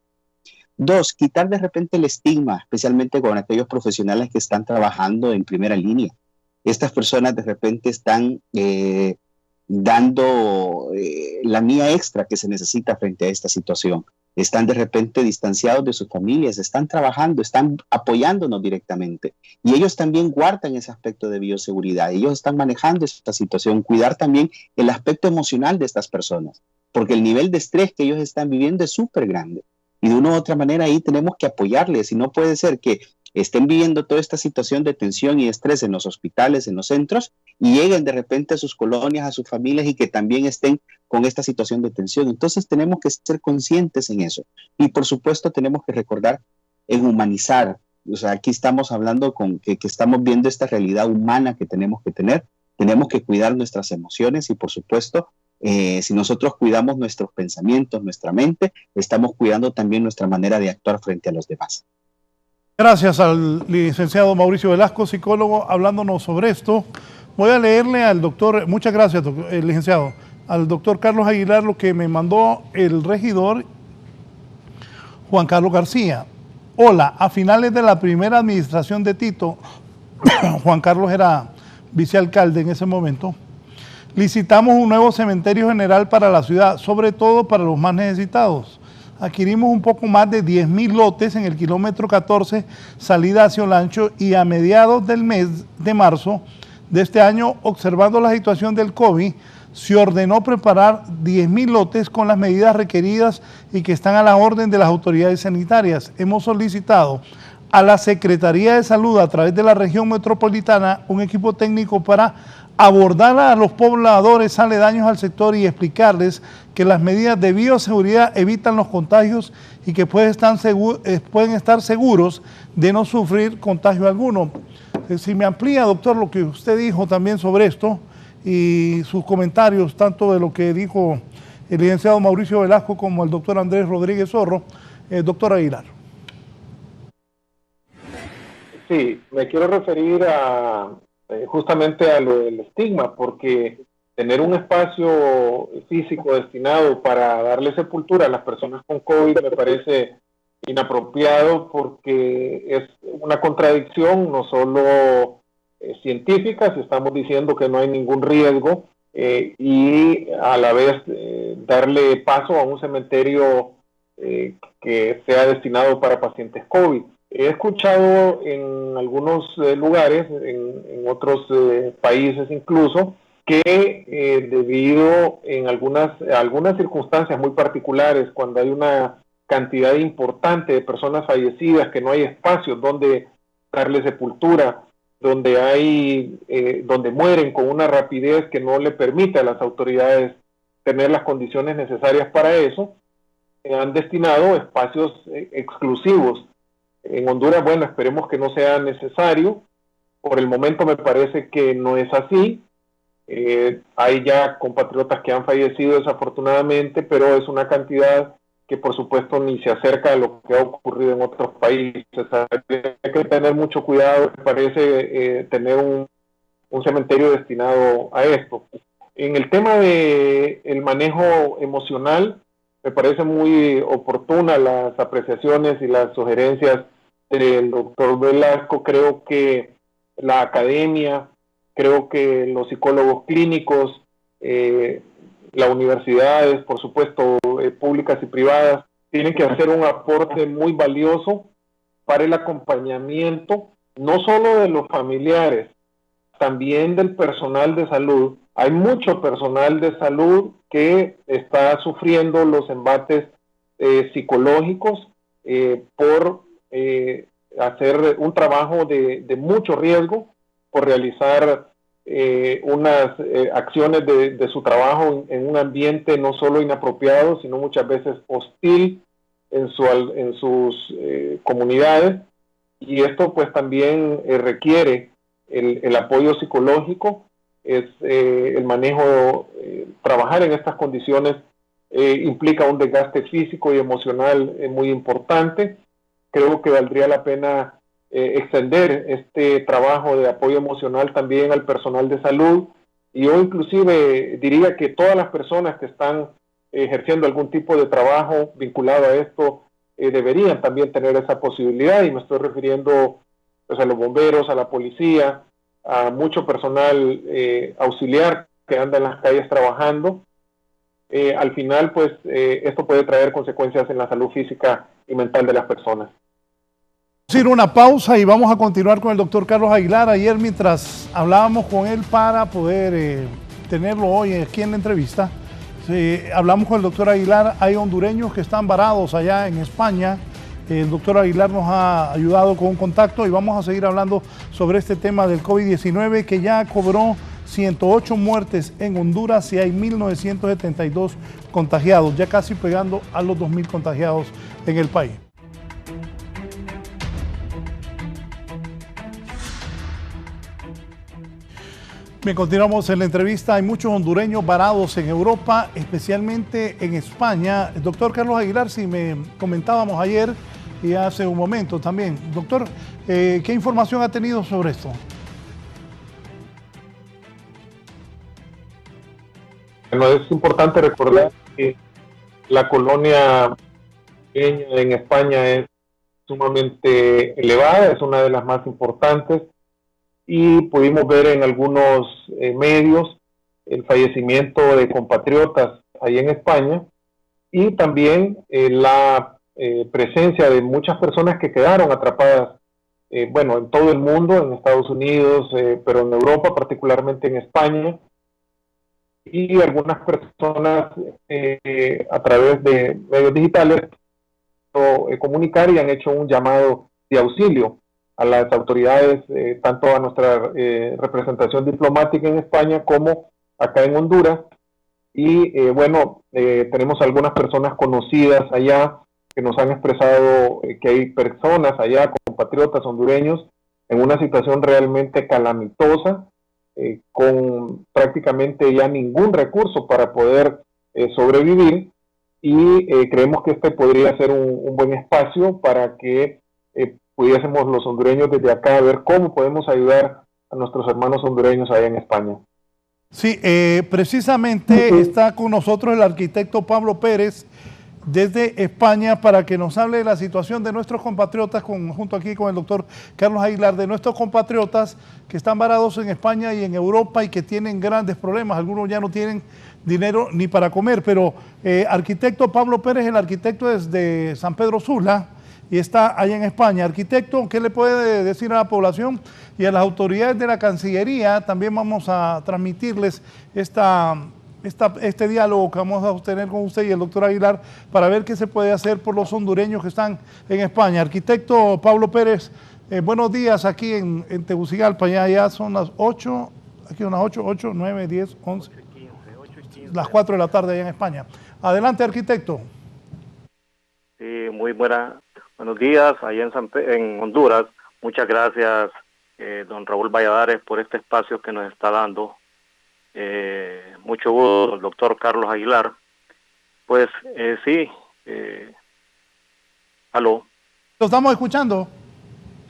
2, quitar de repente el estigma, especialmente con aquellos profesionales que están trabajando en primera línea. Estas personas de repente están dando la mía extra que se necesita frente a esta situación. Están de repente distanciados de sus familias, están trabajando, están apoyándonos directamente. Y ellos también guardan ese aspecto de bioseguridad. Ellos están manejando esta situación, cuidar también el aspecto emocional de estas personas, porque el nivel de estrés que ellos están viviendo es súper grande. Y de una u otra manera ahí tenemos que apoyarles. Y no puede ser que estén viviendo toda esta situación de tensión y estrés en los hospitales, en los centros, y lleguen de repente a sus colonias, a sus familias, y que también estén con esta situación de tensión. Entonces tenemos que ser conscientes en eso. Y por supuesto tenemos que recordar en humanizar. O sea, aquí estamos hablando con que estamos viendo esta realidad humana que tenemos que tener. Tenemos que cuidar nuestras emociones y por supuesto, si nosotros cuidamos nuestros pensamientos, nuestra mente, estamos cuidando también nuestra manera de actuar frente a los demás. Gracias al licenciado Mauricio Velasco, psicólogo, hablándonos sobre esto. Voy a leerle al doctor, muchas gracias, licenciado, al doctor Carlos Aguilar lo que me mandó el regidor Juan Carlos García. Hola, a finales de la primera administración de Tito, Juan Carlos era vicealcalde en ese momento, licitamos un nuevo cementerio general para la ciudad, sobre todo para los más necesitados. Adquirimos un poco más de 10,000 lotes en el kilómetro 14, salida hacia Olancho, y a mediados del mes de marzo de este año, observando la situación del COVID, se ordenó preparar 10,000 lotes con las medidas requeridas y que están a la orden de las autoridades sanitarias. Hemos solicitado a la Secretaría de Salud a través de la región metropolitana un equipo técnico para abordar a los pobladores aledaños al sector y explicarles que las medidas de bioseguridad evitan los contagios y que pueden estar seguros de no sufrir contagio alguno. Si me amplía, doctor, lo que usted dijo también sobre esto y sus comentarios, tanto de lo que dijo el licenciado Mauricio Velasco como el doctor Andrés Rodríguez Zorro. Doctor Aguilar. Sí, me quiero referir a justamente a lo del estigma, porque tener un espacio físico destinado para darle sepultura a las personas con COVID me parece inapropiado, porque es una contradicción no solo científica, si estamos diciendo que no hay ningún riesgo, y a la vez darle paso a un cementerio que sea destinado para pacientes COVID. He escuchado en algunos lugares, en otros países incluso, que debido en algunas circunstancias muy particulares, cuando hay una cantidad importante de personas fallecidas, que no hay espacios donde darle sepultura, donde mueren con una rapidez que no le permite a las autoridades tener las condiciones necesarias para eso, han destinado espacios exclusivos. En Honduras, bueno, esperemos que no sea necesario. Por el momento me parece que no es así. Hay ya compatriotas que han fallecido desafortunadamente, pero es una cantidad que por supuesto ni se acerca a lo que ha ocurrido en otros países. Hay que tener mucho cuidado, me parece, tener un cementerio destinado a esto. En el tema del manejo emocional, me parece muy oportuna las apreciaciones y las sugerencias del doctor Velasco. Creo que la academia, creo que los psicólogos clínicos, las universidades, por supuesto, públicas y privadas, tienen que hacer un aporte muy valioso para el acompañamiento, no solo de los familiares, también del personal de salud. Hay mucho personal de salud que está sufriendo los embates psicológicos por hacer un trabajo de mucho riesgo, por realizar unas acciones de su trabajo en un ambiente no solo inapropiado, sino muchas veces hostil en sus comunidades, y esto pues también requiere el apoyo psicológico, es el manejo, trabajar en estas condiciones implica un desgaste físico y emocional muy importante. Creo que valdría la pena extender este trabajo de apoyo emocional también al personal de salud, y yo inclusive diría que todas las personas que están ejerciendo algún tipo de trabajo vinculado a esto deberían también tener esa posibilidad, y me estoy refiriendo pues a los bomberos, a la policía, a mucho personal auxiliar que anda en las calles trabajando. Al final pues esto puede traer consecuencias en la salud física y mental de las personas. Vamos a ir a una pausa y vamos a continuar con el doctor Carlos Aguilar. Ayer, mientras hablábamos con él para poder tenerlo hoy aquí en la entrevista, hablamos con el doctor Aguilar. Hay hondureños que están varados allá en España. El doctor Aguilar nos ha ayudado con un contacto y vamos a seguir hablando sobre este tema del COVID-19, que ya cobró 108 muertes en Honduras y hay 1.972 contagiados, ya casi pegando a los 2.000 contagiados en el país. Bien, continuamos en la entrevista. Hay muchos hondureños varados en Europa, especialmente en España. El doctor Carlos Aguilar, si me comentábamos ayer y hace un momento también. Doctor, ¿qué información ha tenido sobre esto? Bueno, es importante recordar que la colonia en España es sumamente elevada, es una de las más importantes, y pudimos ver en algunos medios el fallecimiento de compatriotas ahí en España, y también la presencia de muchas personas que quedaron atrapadas, bueno, en todo el mundo, en Estados Unidos, pero en Europa, particularmente en España, y algunas personas a través de medios digitales comunicar y han hecho un llamado de auxilio a las autoridades, tanto a nuestra representación diplomática en España como acá en Honduras. Y bueno, tenemos algunas personas conocidas allá que nos han expresado que hay personas allá, compatriotas hondureños, en una situación realmente calamitosa, con prácticamente ya ningún recurso para poder sobrevivir, y creemos que este podría ser un buen espacio para que pudiésemos los hondureños desde acá ver cómo podemos ayudar a nuestros hermanos hondureños allá en España. Sí, precisamente está con nosotros el arquitecto Pablo Pérez desde España para que nos hable de la situación de nuestros compatriotas, junto aquí con el doctor Carlos Aguilar, de nuestros compatriotas que están varados en España y en Europa y que tienen grandes problemas. Algunos ya no tienen dinero ni para comer, pero arquitecto Pablo Pérez, el arquitecto desde San Pedro Sula, y está allá en España. Arquitecto, ¿qué le puede decir a la población y a las autoridades de la Cancillería? También vamos a transmitirles este diálogo que vamos a tener con usted y el doctor Aguilar para ver qué se puede hacer por los hondureños que están en España. Arquitecto Pablo Pérez, buenos días aquí en Tegucigalpa, ya son las 8, aquí unas 8, 9, 10, 11, las 4 de la tarde allá en España. Adelante, arquitecto. Sí, muy buenos días allá en Honduras. Muchas gracias, don Raúl Valladares, por este espacio que nos está dando. Mucho gusto, el doctor Carlos Aguilar. Pues sí, ¿aló? ¿Lo estamos escuchando?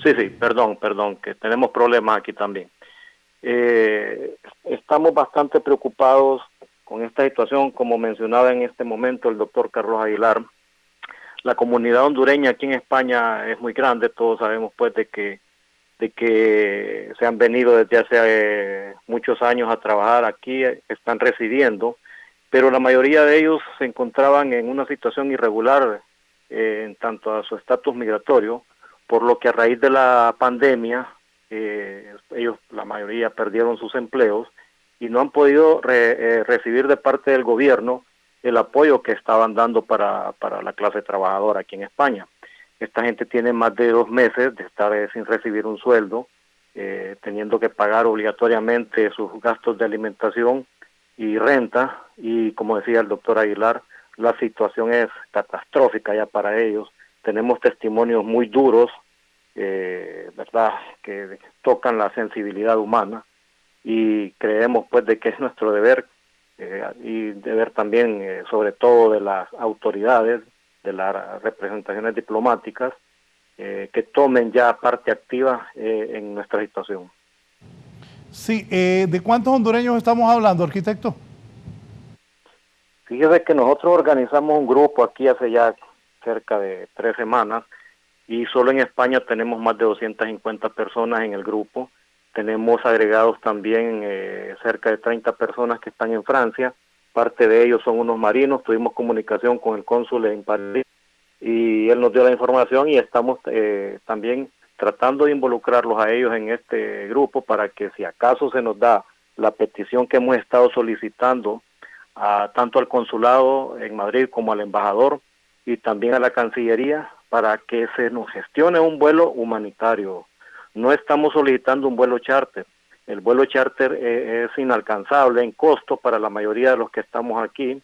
Sí, perdón, que tenemos problemas aquí también. Estamos bastante preocupados con esta situación, como mencionaba en este momento el doctor Carlos Aguilar. La comunidad hondureña aquí en España es muy grande, todos sabemos pues de que se han venido desde hace muchos años a trabajar aquí, están residiendo, pero la mayoría de ellos se encontraban en una situación irregular en tanto a su estatus migratorio, por lo que a raíz de la pandemia ellos, la mayoría, perdieron sus empleos y no han podido recibir de parte del gobierno el apoyo que estaban dando para la clase trabajadora aquí en España. Esta gente tiene más de 2 meses de estar sin recibir un sueldo, teniendo que pagar obligatoriamente sus gastos de alimentación y renta, y como decía el doctor Aguilar, la situación es catastrófica ya para ellos. Tenemos testimonios muy duros, ¿verdad?, que tocan la sensibilidad humana, y creemos pues de que es nuestro deber, y deber también sobre todo de las autoridades, de las representaciones diplomáticas, que tomen ya parte activa en nuestra situación. Sí, ¿de cuántos hondureños estamos hablando, arquitecto? Fíjese que nosotros organizamos un grupo aquí hace ya cerca de 3 semanas, y solo en España tenemos más de 250 personas en el grupo. Tenemos agregados también cerca de 30 personas que están en Francia. Parte de ellos son unos marinos. Tuvimos comunicación con el cónsul en París y él nos dio la información, y estamos también tratando de involucrarlos a ellos en este grupo para que, si acaso se nos da la petición que hemos estado solicitando tanto al consulado en Madrid como al embajador y también a la Cancillería, para que se nos gestione un vuelo humanitario. No estamos solicitando un vuelo charter. El vuelo charter es inalcanzable en costo para la mayoría de los que estamos aquí,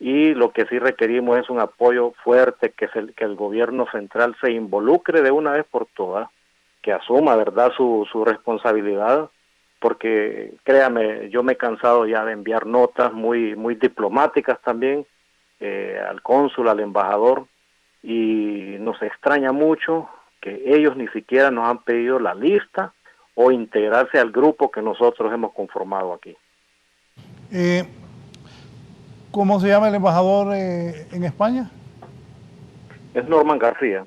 y lo que sí requerimos es un apoyo fuerte, que el gobierno central se involucre de una vez por todas, que asuma, ¿verdad?, su responsabilidad, porque créame, yo me he cansado ya de enviar notas muy diplomáticas también al cónsul, al embajador, y nos extraña mucho que ellos ni siquiera nos han pedido la lista o integrarse al grupo que nosotros hemos conformado aquí. ¿Cómo se llama el embajador en España? Es Norman García.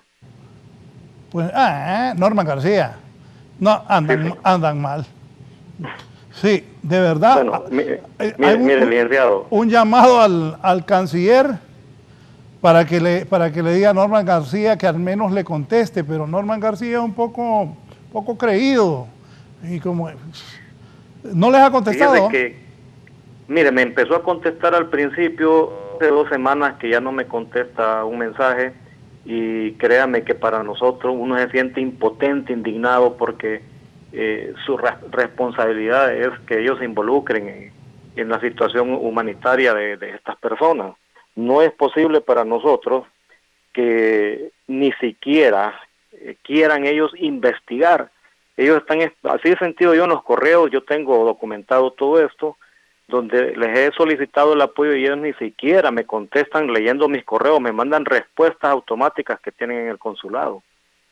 Pues, Norman García. No, andan mal. Sí, de verdad. Bueno, mire, licenciado. Un llamado al canciller para que le diga a Norman García que al menos le conteste, pero Norman García es un poco creído, y como no les ha contestado. Mire, me empezó a contestar al principio, hace 2 semanas que ya no me contesta un mensaje, y créame que para nosotros uno se siente impotente, indignado, porque su responsabilidad es que ellos se involucren en la situación humanitaria de estas personas. No es posible para nosotros que ni siquiera quieran ellos investigar. Ellos están, así de sentido yo en los correos, yo tengo documentado todo esto, donde les he solicitado el apoyo y ellos ni siquiera me contestan leyendo mis correos, me mandan respuestas automáticas que tienen en el consulado.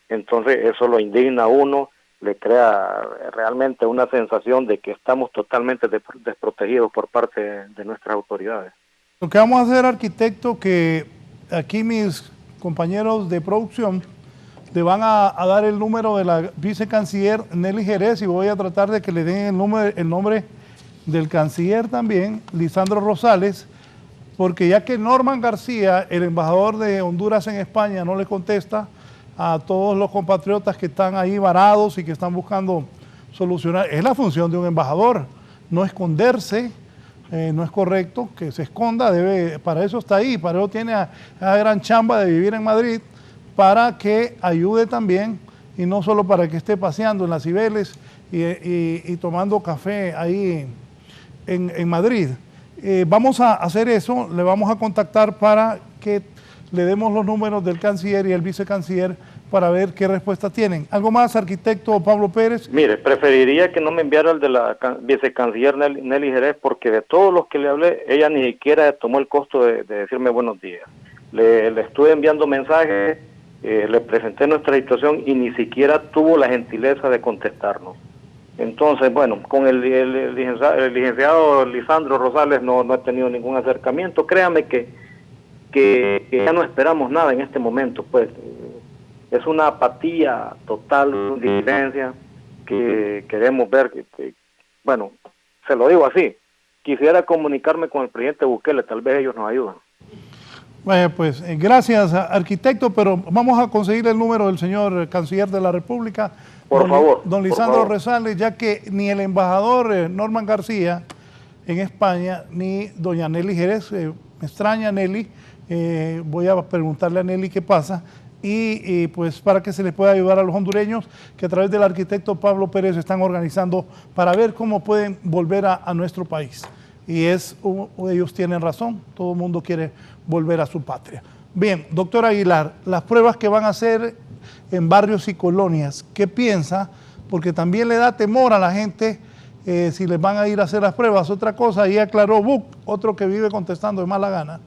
Entonces eso lo indigna a uno, le crea realmente una sensación de que estamos totalmente desprotegidos por parte de nuestras autoridades. Lo que vamos a hacer, arquitecto, que aquí mis compañeros de producción le van a dar el número de la vicecanciller Nelly Jerez, y voy a tratar de que le den el nombre del canciller también, Lisandro Rosales, porque ya que Norman García, el embajador de Honduras en España, no le contesta a todos los compatriotas que están ahí varados y que están buscando solucionar. Es la función de un embajador, no esconderse, no es correcto que se esconda, para eso está ahí, para eso tiene a gran chamba de vivir en Madrid, para que ayude también y no solo para que esté paseando en las Cibeles y tomando café ahí en Madrid. Vamos a hacer eso, le vamos a contactar para que le demos los números del canciller y el vicecanciller para ver qué respuesta tienen. ¿Algo más, arquitecto Pablo Pérez? Mire, preferiría que no me enviara el de la vicecanciller Nelly Jerez, porque de todos los que le hablé, ella ni siquiera tomó el costo de decirme buenos días. Le estuve enviando mensajes, le presenté nuestra situación y ni siquiera tuvo la gentileza de contestarnos. Entonces, bueno, con el licenciado Lisandro Rosales no he tenido ningún acercamiento. Créame que ya no esperamos nada en este momento, pues. Es una apatía total, indiferencia que queremos ver. Bueno, se lo digo así. Quisiera comunicarme con el presidente Bukele, tal vez ellos nos ayudan. Bueno, pues gracias, arquitecto, pero vamos a conseguir el número del señor canciller de la República, por favor, don Lisandro Rosales, ya que ni el embajador Norman García en España, ni doña Nelly Jerez, me extraña Nelly, voy a preguntarle a Nelly qué pasa, y pues para que se les pueda ayudar a los hondureños que a través del arquitecto Pablo Pérez están organizando para ver cómo pueden volver a nuestro país. Y ellos tienen razón, todo el mundo quiere volver a su patria. Bien, doctor Aguilar, las pruebas que van a hacer en barrios y colonias, ¿qué piensa? Porque también le da temor a la gente si les van a ir a hacer las pruebas. Otra cosa, ahí aclaró Buch, otro que vive contestando de mala gana.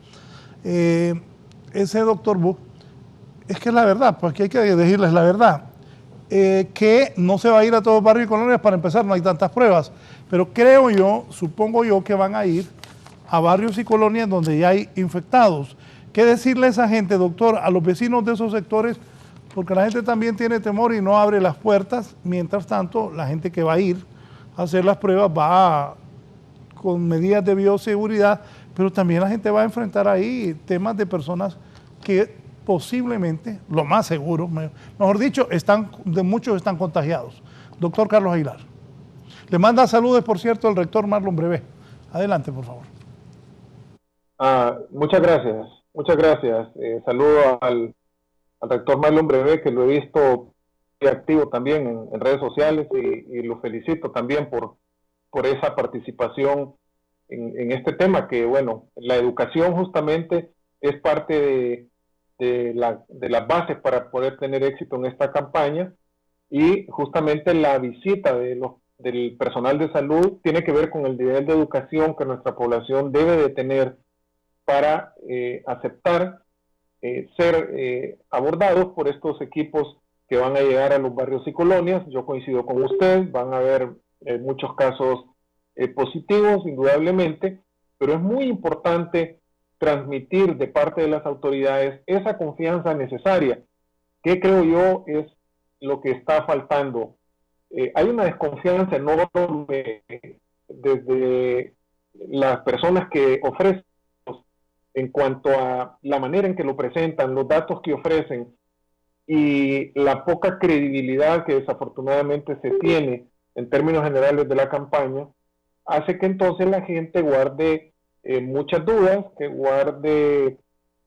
Ese doctor Buch, es que es la verdad, pues aquí hay que decirles la verdad, que no se va a ir a todos los barrios y colonias. Para empezar, no hay tantas pruebas, pero creo yo, supongo yo, que van a ir a barrios y colonias donde ya hay infectados. ¿Qué decirle a esa gente, doctor, a los vecinos de esos sectores? Porque la gente también tiene temor y no abre las puertas. Mientras tanto, la gente que va a ir a hacer las pruebas va con medidas de bioseguridad, pero también la gente va a enfrentar ahí temas de personas que posiblemente, lo más seguro, mejor dicho, muchos están contagiados. Doctor Carlos Aguilar. Le manda saludos, por cierto, el rector Marlon Brevé. Adelante, por favor. Muchas gracias. Saludo al rector Marlon Brevé, que lo he visto muy activo también en redes sociales y lo felicito también por esa participación en este tema, que bueno, la educación justamente es parte de las bases para poder tener éxito en esta campaña, y justamente la visita del personal de salud tiene que ver con el nivel de educación que nuestra población debe de tener para aceptar ser abordados por estos equipos que van a llegar a los barrios y colonias. Yo coincido con usted, van a haber muchos casos positivos, indudablemente, pero es muy importante transmitir de parte de las autoridades esa confianza necesaria, que creo yo es lo que está faltando. Hay una desconfianza enorme desde las personas que ofrecen en cuanto a la manera en que lo presentan, los datos que ofrecen y la poca credibilidad que desafortunadamente se tiene en términos generales de la campaña, hace que entonces la gente guarde muchas dudas, que guarde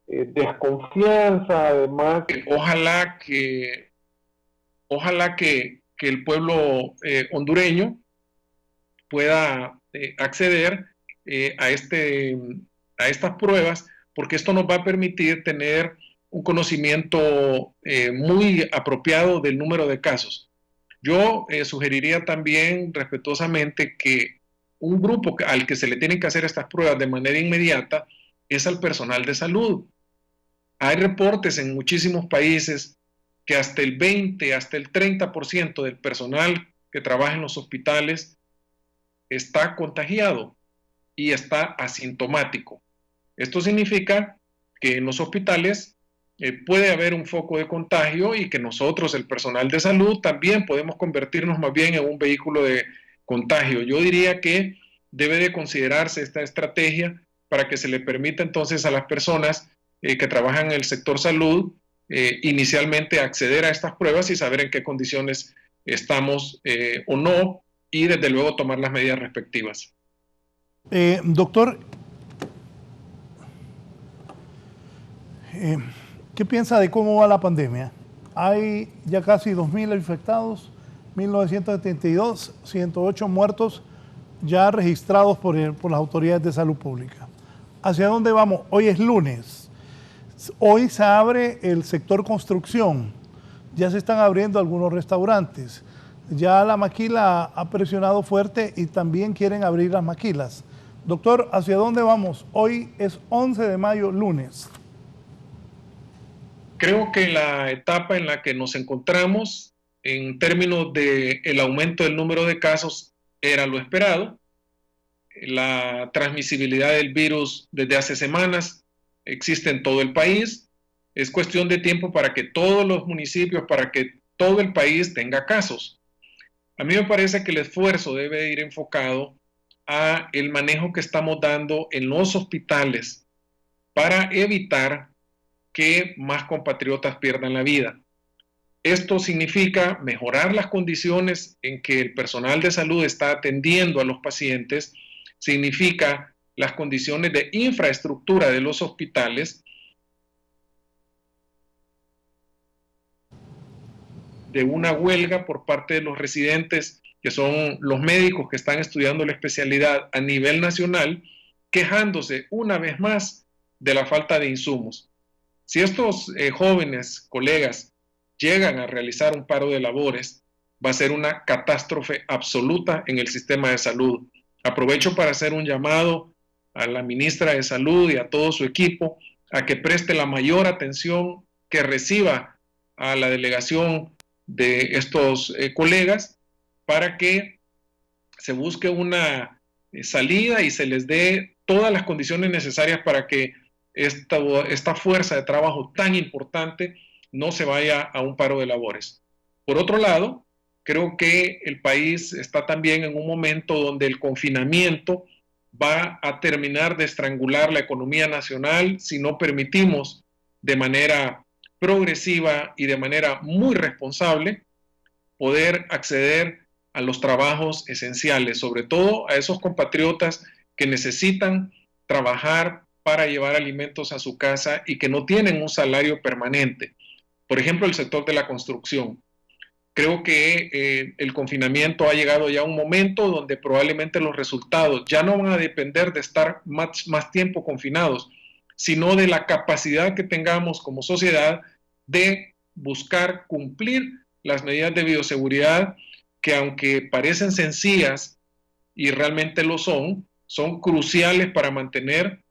desconfianza, además. Ojalá que el pueblo hondureño pueda acceder a estas pruebas, porque esto nos va a permitir tener un conocimiento muy apropiado del número de casos. Yo sugeriría también respetuosamente que un grupo al que se le tienen que hacer estas pruebas de manera inmediata es al personal de salud. Hay reportes en muchísimos países que hasta el 20, hasta el 30% del personal que trabaja en los hospitales está contagiado y está asintomático. Esto significa que en los hospitales puede haber un foco de contagio y que nosotros, el personal de salud, también podemos convertirnos más bien en un vehículo de contagio. Yo diría que debe de considerarse esta estrategia para que se le permita entonces a las personas que trabajan en el sector salud inicialmente acceder a estas pruebas y saber en qué condiciones estamos o no, y desde luego tomar las medidas respectivas. Doctor, ¿qué piensa de cómo va la pandemia? Hay ya casi 2.000 infectados, 1.972, 108 muertos ya registrados por las autoridades de salud pública. ¿Hacia dónde vamos? Hoy es lunes. Hoy se abre el sector construcción. Ya se están abriendo algunos restaurantes. Ya la maquila ha presionado fuerte y también quieren abrir las maquilas. Doctor, ¿hacia dónde vamos? Hoy es 11 de mayo, lunes. Creo que la etapa en la que nos encontramos en términos del aumento del número de casos era lo esperado. La transmisibilidad del virus desde hace semanas existe en todo el país. Es cuestión de tiempo para que todos los municipios, para que todo el país tenga casos. A mí me parece que el esfuerzo debe ir enfocado a el manejo que estamos dando en los hospitales para evitar que más compatriotas pierdan la vida. Esto significa mejorar las condiciones en que el personal de salud está atendiendo a los pacientes, significa las condiciones de infraestructura de los hospitales, de una huelga por parte de los residentes, que son los médicos que están estudiando la especialidad a nivel nacional, quejándose una vez más de la falta de insumos. Si estos jóvenes colegas llegan a realizar un paro de labores, va a ser una catástrofe absoluta en el sistema de salud. Aprovecho para hacer un llamado a la ministra de Salud y a todo su equipo a que preste la mayor atención, que reciba a la delegación de estos colegas para que se busque una salida y se les dé todas las condiciones necesarias para que esta fuerza de trabajo tan importante no se vaya a un paro de labores. Por otro lado, creo que el país está también en un momento donde el confinamiento va a terminar de estrangular la economía nacional si no permitimos de manera progresiva y de manera muy responsable poder acceder a los trabajos esenciales, sobre todo a esos compatriotas que necesitan trabajar para llevar alimentos a su casa y que no tienen un salario permanente. Por ejemplo, el sector de la construcción. Creo que el confinamiento ha llegado ya a un momento donde probablemente los resultados ya no van a depender de estar más tiempo confinados, sino de la capacidad que tengamos como sociedad de buscar cumplir las medidas de bioseguridad que, aunque parecen sencillas y realmente lo son cruciales para mantener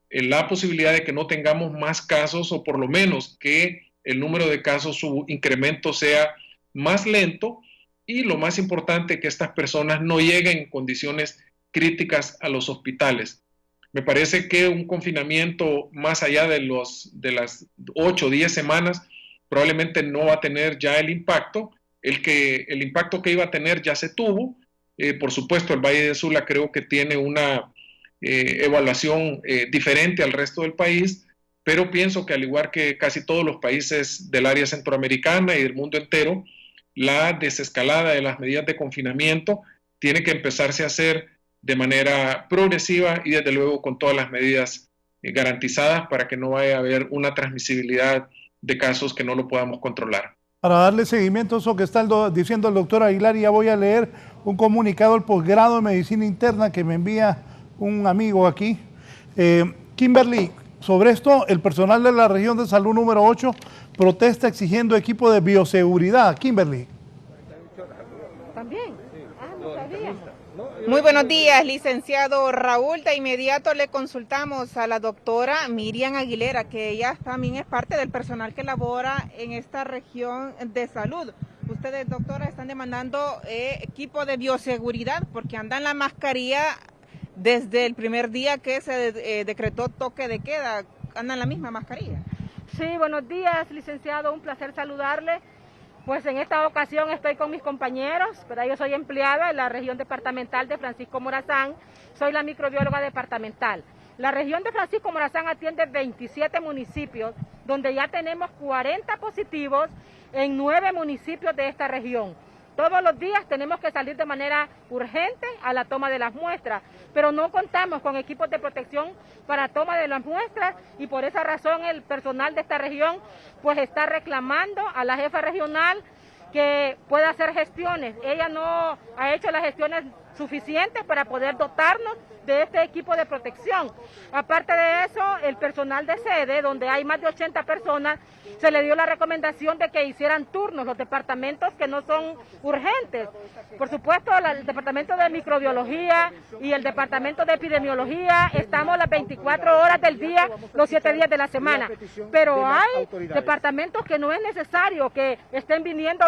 la posibilidad de que no tengamos más casos, o por lo menos que el número de casos, su incremento sea más lento, y lo más importante, que estas personas no lleguen en condiciones críticas a los hospitales. Me parece que un confinamiento más allá de las 8 o 10 semanas probablemente no va a tener ya el impacto. El impacto que iba a tener ya se tuvo. Por supuesto, el Valle de Sula creo que tiene una evaluación diferente al resto del país, pero pienso que al igual que casi todos los países del área centroamericana y del mundo entero, la desescalada de las medidas de confinamiento tiene que empezarse a hacer de manera progresiva y desde luego con todas las medidas garantizadas para que no vaya a haber una transmisibilidad de casos que no lo podamos controlar. Para darle seguimiento a eso que está diciendo el doctor Aguilar, ya voy a leer un comunicado del posgrado de Medicina Interna que me envía un amigo aquí. Kimberly, sobre esto, el personal de la región de salud número 8 protesta exigiendo equipo de bioseguridad. Kimberly. También. No sabía. Muy buenos días, licenciado Raúl. De inmediato le consultamos a la doctora Miriam Aguilera, que ella también es parte del personal que labora en esta región de salud. Ustedes, doctora, están demandando equipo de bioseguridad porque andan la mascarilla desde el primer día que se decretó toque de queda. ¿Andan la misma mascarilla? Sí, buenos días, licenciado. Un placer saludarle. Pues en esta ocasión estoy con mis compañeros, pero yo soy empleada en la región departamental de Francisco Morazán, soy la microbióloga departamental. La región de Francisco Morazán atiende 27 municipios, donde ya tenemos 40 positivos en 9 municipios de esta región. Todos los días tenemos que salir de manera urgente a la toma de las muestras, pero no contamos con equipos de protección para toma de las muestras y por esa razón el personal de esta región pues está reclamando a la jefa regional que pueda hacer gestiones. Ella no ha hecho las gestiones suficientes para poder dotarnos de este equipo de protección. Aparte de eso, el personal de sede, donde hay más de 80 personas, se le dio la recomendación de que hicieran turnos los departamentos que no son urgentes. Por supuesto, el departamento de microbiología y el departamento de epidemiología estamos las 24 horas del día, los 7 días de la semana. Pero hay departamentos que no es necesario que estén viniendo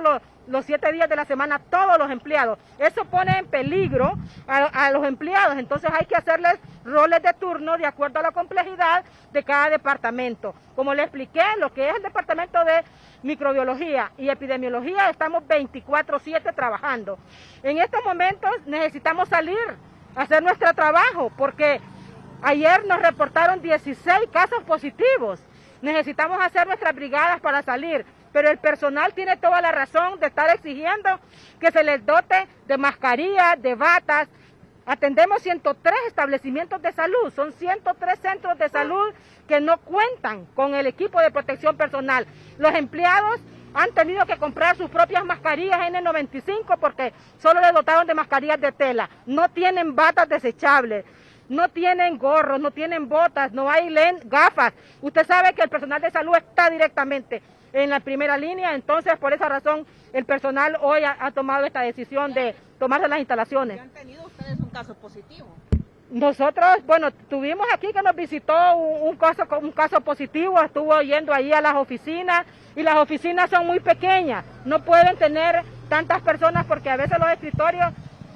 los 7 días de la semana todos los empleados. Eso pone en peligro a los empleados, entonces hay que hacerles roles de turno de acuerdo a la complejidad de cada departamento. Como le expliqué, lo que es el departamento de microbiología y epidemiología estamos 24/7 trabajando. En estos momentos necesitamos salir a hacer nuestro trabajo porque ayer nos reportaron 16 casos positivos. Necesitamos hacer nuestras brigadas para salir, pero el personal tiene toda la razón de estar exigiendo que se les dote de mascarillas, de batas. Atendemos 103 establecimientos de salud, son 103 centros de salud que no cuentan con el equipo de protección personal. Los empleados han tenido que comprar sus propias mascarillas N95 porque solo les dotaron de mascarillas de tela. No tienen batas desechables, no tienen gorros, no tienen botas, no hay gafas. Usted sabe que el personal de salud está directamente en la primera línea, entonces por esa razón el personal hoy ha tomado esta decisión de tomarse las instalaciones. ¿Han tenido ustedes un caso positivo? Nosotros, bueno, tuvimos aquí que nos visitó un caso positivo, estuvo yendo ahí a las oficinas y las oficinas son muy pequeñas, no pueden tener tantas personas porque a veces los escritorios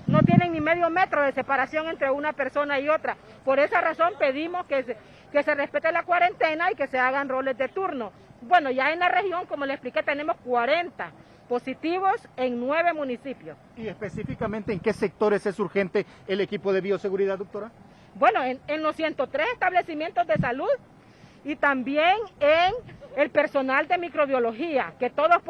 no tienen ni medio metro de separación entre una persona y otra. Por esa razón pedimos que se respete la cuarentena y que se hagan roles de turno. Bueno, ya en la región, como le expliqué, tenemos 40 positivos en 9 municipios. ¿Y específicamente en qué sectores es urgente el equipo de bioseguridad, doctora? Bueno, en los 103 establecimientos de salud y también en el personal de microbiología, que todos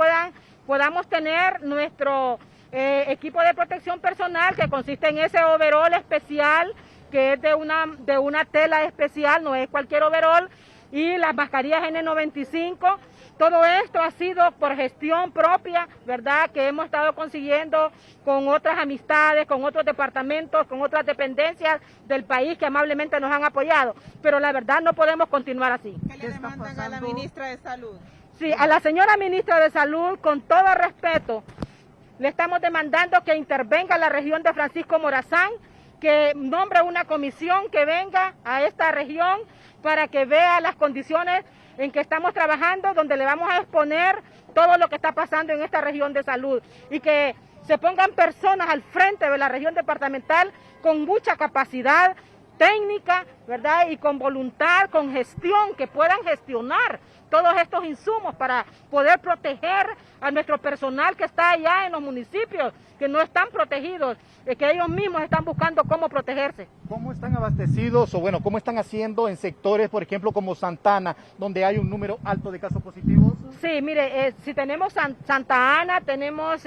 podamos tener nuestro equipo de protección personal que consiste en ese overol especial que es de una tela especial, no es cualquier overol, y las mascarillas N95. Todo esto ha sido por gestión propia, ¿verdad? Que hemos estado consiguiendo con otras amistades, con otros departamentos, con otras dependencias del país que amablemente nos han apoyado. Pero la verdad no podemos continuar así. ¿Qué le demandan a la ministra de Salud? Sí, a la señora ministra de Salud, con todo respeto, le estamos demandando que intervenga la región de Francisco Morazán, que nombre una comisión que venga a esta región para que vea las condiciones en que estamos trabajando, donde le vamos a exponer todo lo que está pasando en esta región de salud y que se pongan personas al frente de la región departamental con mucha capacidad técnica, ¿verdad? Y con voluntad, con gestión, que puedan gestionar todos estos insumos para poder proteger a nuestro personal que está allá en los municipios, que no están protegidos, que ellos mismos están buscando cómo protegerse. ¿Cómo están abastecidos o bueno, cómo están haciendo en sectores, por ejemplo, como Santana, donde hay un número alto de casos positivos? Sí, mire, si tenemos Santa Ana, tenemos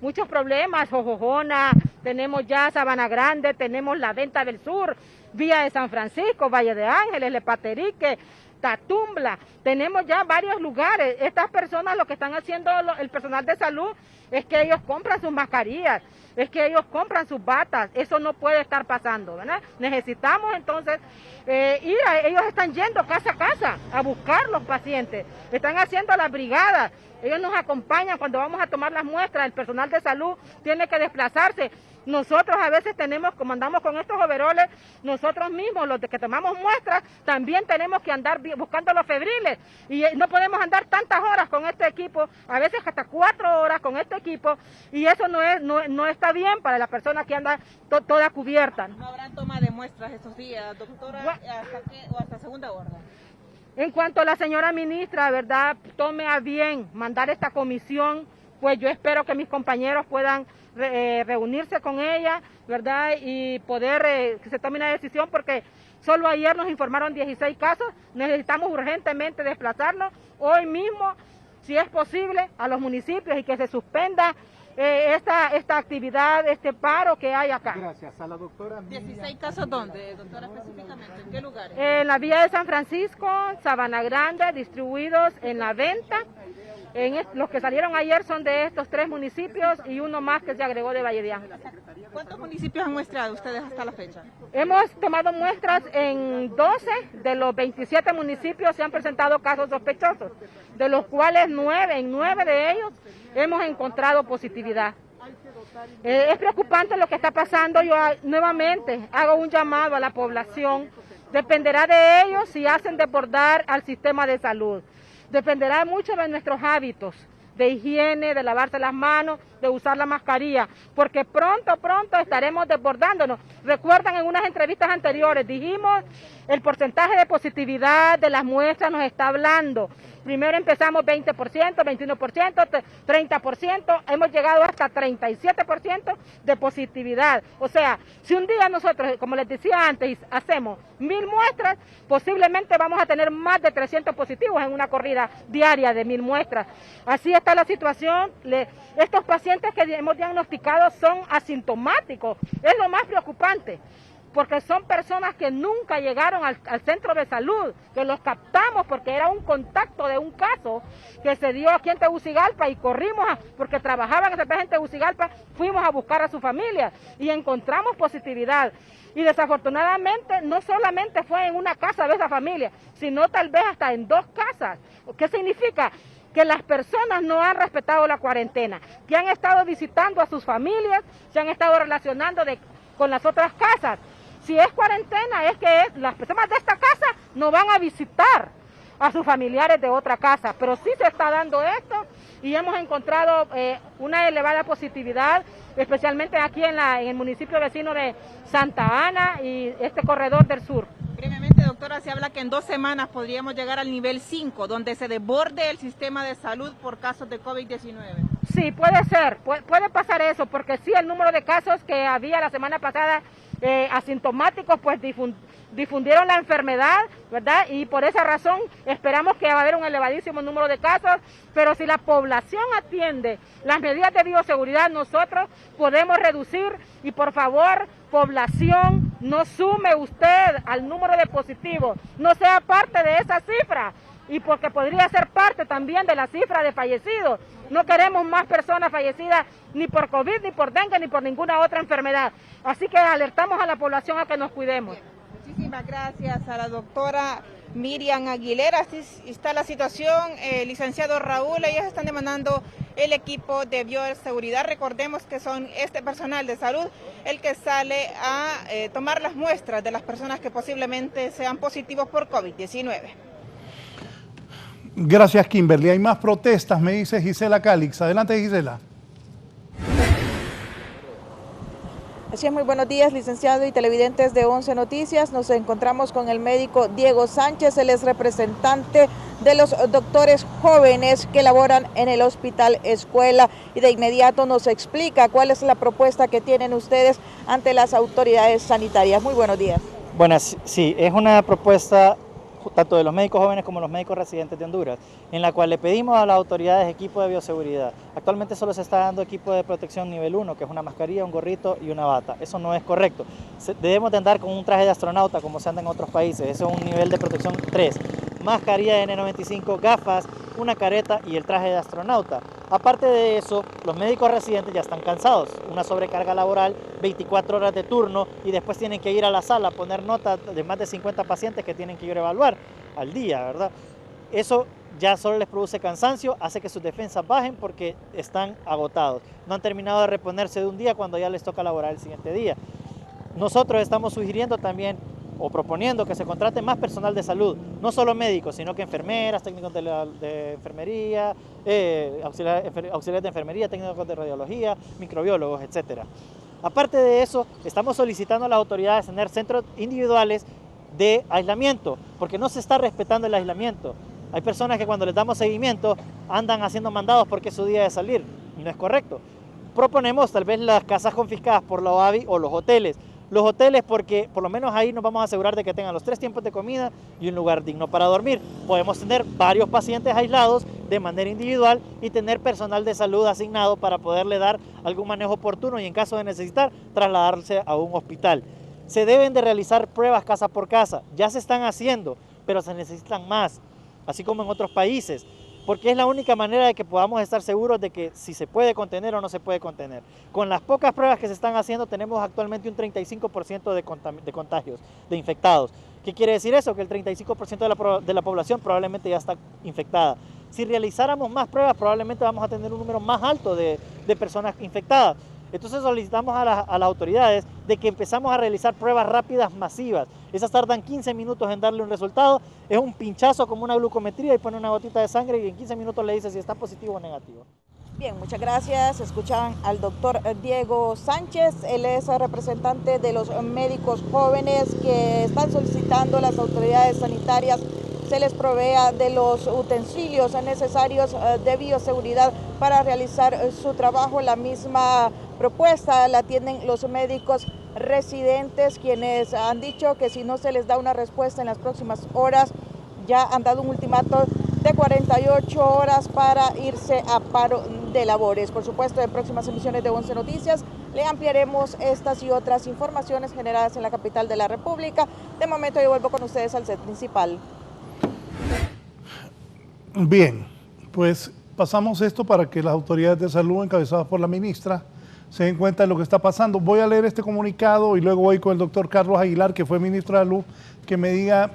muchos problemas, Jojojona, tenemos ya Sabana Grande, tenemos la Venta del Sur, Villa de San Francisco, Valle de Ángeles, Lepaterique, Tatumbla, tenemos ya varios lugares. Estas personas lo que están haciendo el personal de salud es que ellos compran sus mascarillas, es que ellos compran sus batas, eso no puede estar pasando, ¿verdad? Necesitamos entonces ellos están yendo casa a casa a buscar los pacientes, están haciendo las brigadas, ellos nos acompañan cuando vamos a tomar las muestras, el personal de salud tiene que desplazarse. Nosotros a veces tenemos, como andamos con estos overoles, nosotros mismos, los de que tomamos muestras, también tenemos que andar buscando los febriles. Y no podemos andar tantas horas con este equipo, a veces hasta 4 horas con este equipo, y eso no está bien para la persona que anda toda cubierta. ¿No habrán toma de muestras estos días, doctora, hasta segunda orden? En cuanto a la señora ministra, ¿verdad?, tome a bien mandar esta comisión, pues yo espero que mis compañeros puedan reunirse con ella, ¿verdad? Y poder que se tome una decisión, porque Solo ayer nos informaron 16 casos, necesitamos urgentemente desplazarnos hoy mismo, si es posible, a los municipios y que se suspenda esta actividad, este paro que hay acá. Gracias. A la doctora. 16 casos, ¿dónde, doctora, específicamente? ¿En qué lugares? En la vía de San Francisco, Sabana Grande, distribuidos en La Venta. Los que salieron ayer son de estos 3 municipios y uno más que se agregó de Valle de Ángeles. ¿Cuántos municipios han muestrado ustedes hasta la fecha? Hemos tomado muestras en 12 de los 27 municipios, se han presentado casos sospechosos, de los cuales en 9 de ellos hemos encontrado positividad. Es preocupante lo que está pasando. Yo nuevamente hago un llamado a la población. Dependerá de ellos si hacen desbordar al sistema de salud. Dependerá mucho de nuestros hábitos de higiene, de lavarse las manos, de usar la mascarilla, porque pronto estaremos desbordándonos. Recuerdan, en unas entrevistas anteriores dijimos, el porcentaje de positividad de las muestras nos está hablando. Primero empezamos 20%, 21%, 30%, hemos llegado hasta 37% de positividad. O sea, si un día nosotros, como les decía antes, hacemos 1000 muestras, posiblemente vamos a tener más de 300 positivos en una corrida diaria de 1000 muestras. Así está la situación. Estos pacientes que hemos diagnosticado son asintomáticos. Es lo más preocupante, porque son personas que nunca llegaron al centro de salud, que los captamos porque era un contacto de un caso que se dio aquí en Tegucigalpa y corrimos, porque trabajaban en Tegucigalpa, fuimos a buscar a su familia y encontramos positividad. Y desafortunadamente no solamente fue en una casa de esa familia, sino tal vez hasta en 2 casas. ¿Qué significa? Que las personas no han respetado la cuarentena, que han estado visitando a sus familias, se han estado relacionando con las otras casas. Si es cuarentena, es que las personas de esta casa no van a visitar a sus familiares de otra casa, pero sí se está dando esto y hemos encontrado una elevada positividad, especialmente aquí en el municipio vecino de Santa Ana y este corredor del sur. Brevemente, doctora, se habla que en 2 semanas podríamos llegar al nivel 5, donde se desborde el sistema de salud por casos de COVID-19. Sí, puede ser, puede pasar eso, porque sí, el número de casos que había la semana pasada asintomáticos, pues difundieron la enfermedad, ¿verdad? Y por esa razón esperamos que va a haber un elevadísimo número de casos, pero si la población atiende las medidas de bioseguridad, nosotros podemos reducir. Y por favor, población, no sume usted al número de positivos, no sea parte de esa cifra, y porque podría ser parte también de la cifra de fallecidos. No queremos más personas fallecidas ni por COVID, ni por dengue, ni por ninguna otra enfermedad. Así que alertamos a la población a que nos cuidemos. Muchísimas gracias a la doctora Miriam Aguilera. Así está la situación, licenciado Raúl. Ellos están demandando el equipo de bioseguridad. Recordemos que son este personal de salud el que sale a tomar las muestras de las personas que posiblemente sean positivos por COVID-19. Gracias, Kimberly. Hay más protestas, me dice Gisela Calix. Adelante, Gisela. Así es, muy buenos días, licenciado y televidentes de 11 Noticias. Nos encontramos con el médico Diego Sánchez, él es representante de los doctores jóvenes que laboran en el Hospital Escuela, y de inmediato nos explica cuál es la propuesta que tienen ustedes ante las autoridades sanitarias. Muy buenos días. Buenas, sí, es una propuesta tanto de los médicos jóvenes como los médicos residentes de Honduras, en la cual le pedimos a las autoridades equipo de bioseguridad. Actualmente solo se está dando equipo de protección nivel 1, que es una mascarilla, un gorrito y una bata. Eso no es correcto. Debemos de andar con un traje de astronauta, como se anda en otros países. Eso es un nivel de protección 3. Mascarilla N95, gafas, una careta y el traje de astronauta. Aparte de eso, los médicos residentes ya están cansados. Una sobrecarga laboral, 24 horas de turno, y después tienen que ir a la sala a poner notas de más de 50 pacientes que tienen que ir a evaluar al día, ¿verdad? Eso ya solo les produce cansancio, hace que sus defensas bajen porque están agotados. No han terminado de reponerse de un día cuando ya les toca laborar el siguiente día. Nosotros estamos sugiriendo también o proponiendo que se contrate más personal de salud, no solo médicos, sino que enfermeras, técnicos de enfermería, auxiliares de enfermería, técnicos de radiología, microbiólogos, etc. Aparte de eso, estamos solicitando a las autoridades tener centros individuales de aislamiento, porque no se está respetando el aislamiento. Hay personas que cuando les damos seguimiento andan haciendo mandados porque es su día de salir, y no es correcto. Proponemos tal vez las casas confiscadas por la OAVI o los hoteles, los hoteles, porque por lo menos ahí nos vamos a asegurar de que tengan los 3 tiempos de comida y un lugar digno para dormir. Podemos tener varios pacientes aislados de manera individual y tener personal de salud asignado para poderle dar algún manejo oportuno y en caso de necesitar trasladarse a un hospital. Se deben de realizar pruebas casa por casa, ya se están haciendo, pero se necesitan más, así como en otros países, porque es la única manera de que podamos estar seguros de que si se puede contener o no se puede contener. Con las pocas pruebas que se están haciendo tenemos actualmente un 35% de contagios, de infectados. ¿Qué quiere decir eso? Que el 35% de la población probablemente ya está infectada. Si realizáramos más pruebas probablemente vamos a tener un número más alto de personas infectadas. Entonces solicitamos a las autoridades de que empezamos a realizar pruebas rápidas masivas. Esas tardan 15 minutos en darle un resultado. Es un pinchazo como una glucometría y pone una gotita de sangre y en 15 minutos le dice si está positivo o negativo. Bien, muchas gracias. Escuchan al doctor Diego Sánchez. Él es representante de los médicos jóvenes que están solicitando a las autoridades sanitarias se les provea de los utensilios necesarios de bioseguridad para realizar su trabajo. La misma propuesta la tienen los médicos residentes, quienes han dicho que si no se les da una respuesta en las próximas horas, ya han dado un ultimato de 48 horas para irse a paro de labores. Por supuesto, en próximas emisiones de 11 Noticias le ampliaremos estas y otras informaciones generadas en la capital de la República. De momento yo vuelvo con ustedes al set principal. Bien, pues pasamos esto para que las autoridades de salud encabezadas por la ministra se den cuenta de lo que está pasando. Voy a leer este comunicado y luego voy con el doctor Carlos Aguilar, que fue ministro de Salud, que me diga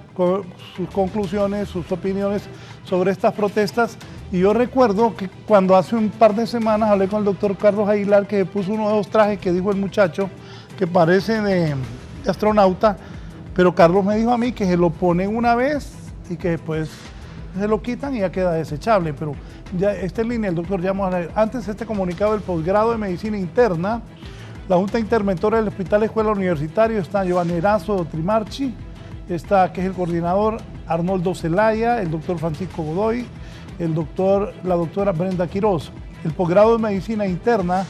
sus conclusiones, sus opiniones sobre estas protestas. Y yo recuerdo que cuando hace un par de semanas hablé con el doctor Carlos Aguilar, que puso uno de los trajes que dijo el muchacho, que parece de astronauta, pero Carlos me dijo a mí que se lo ponen una vez y que después se lo quitan y ya queda desechable, pero ya está en línea el doctor. Ya vamos a leer. Antes este comunicado del posgrado de Medicina Interna, la Junta Interventora del Hospital Escuela Universitario, está Giovanni Erazo Trimarchi, está, que es el coordinador, Arnoldo Zelaya, el doctor Francisco Godoy, la doctora Brenda Quiroz. El posgrado de Medicina Interna,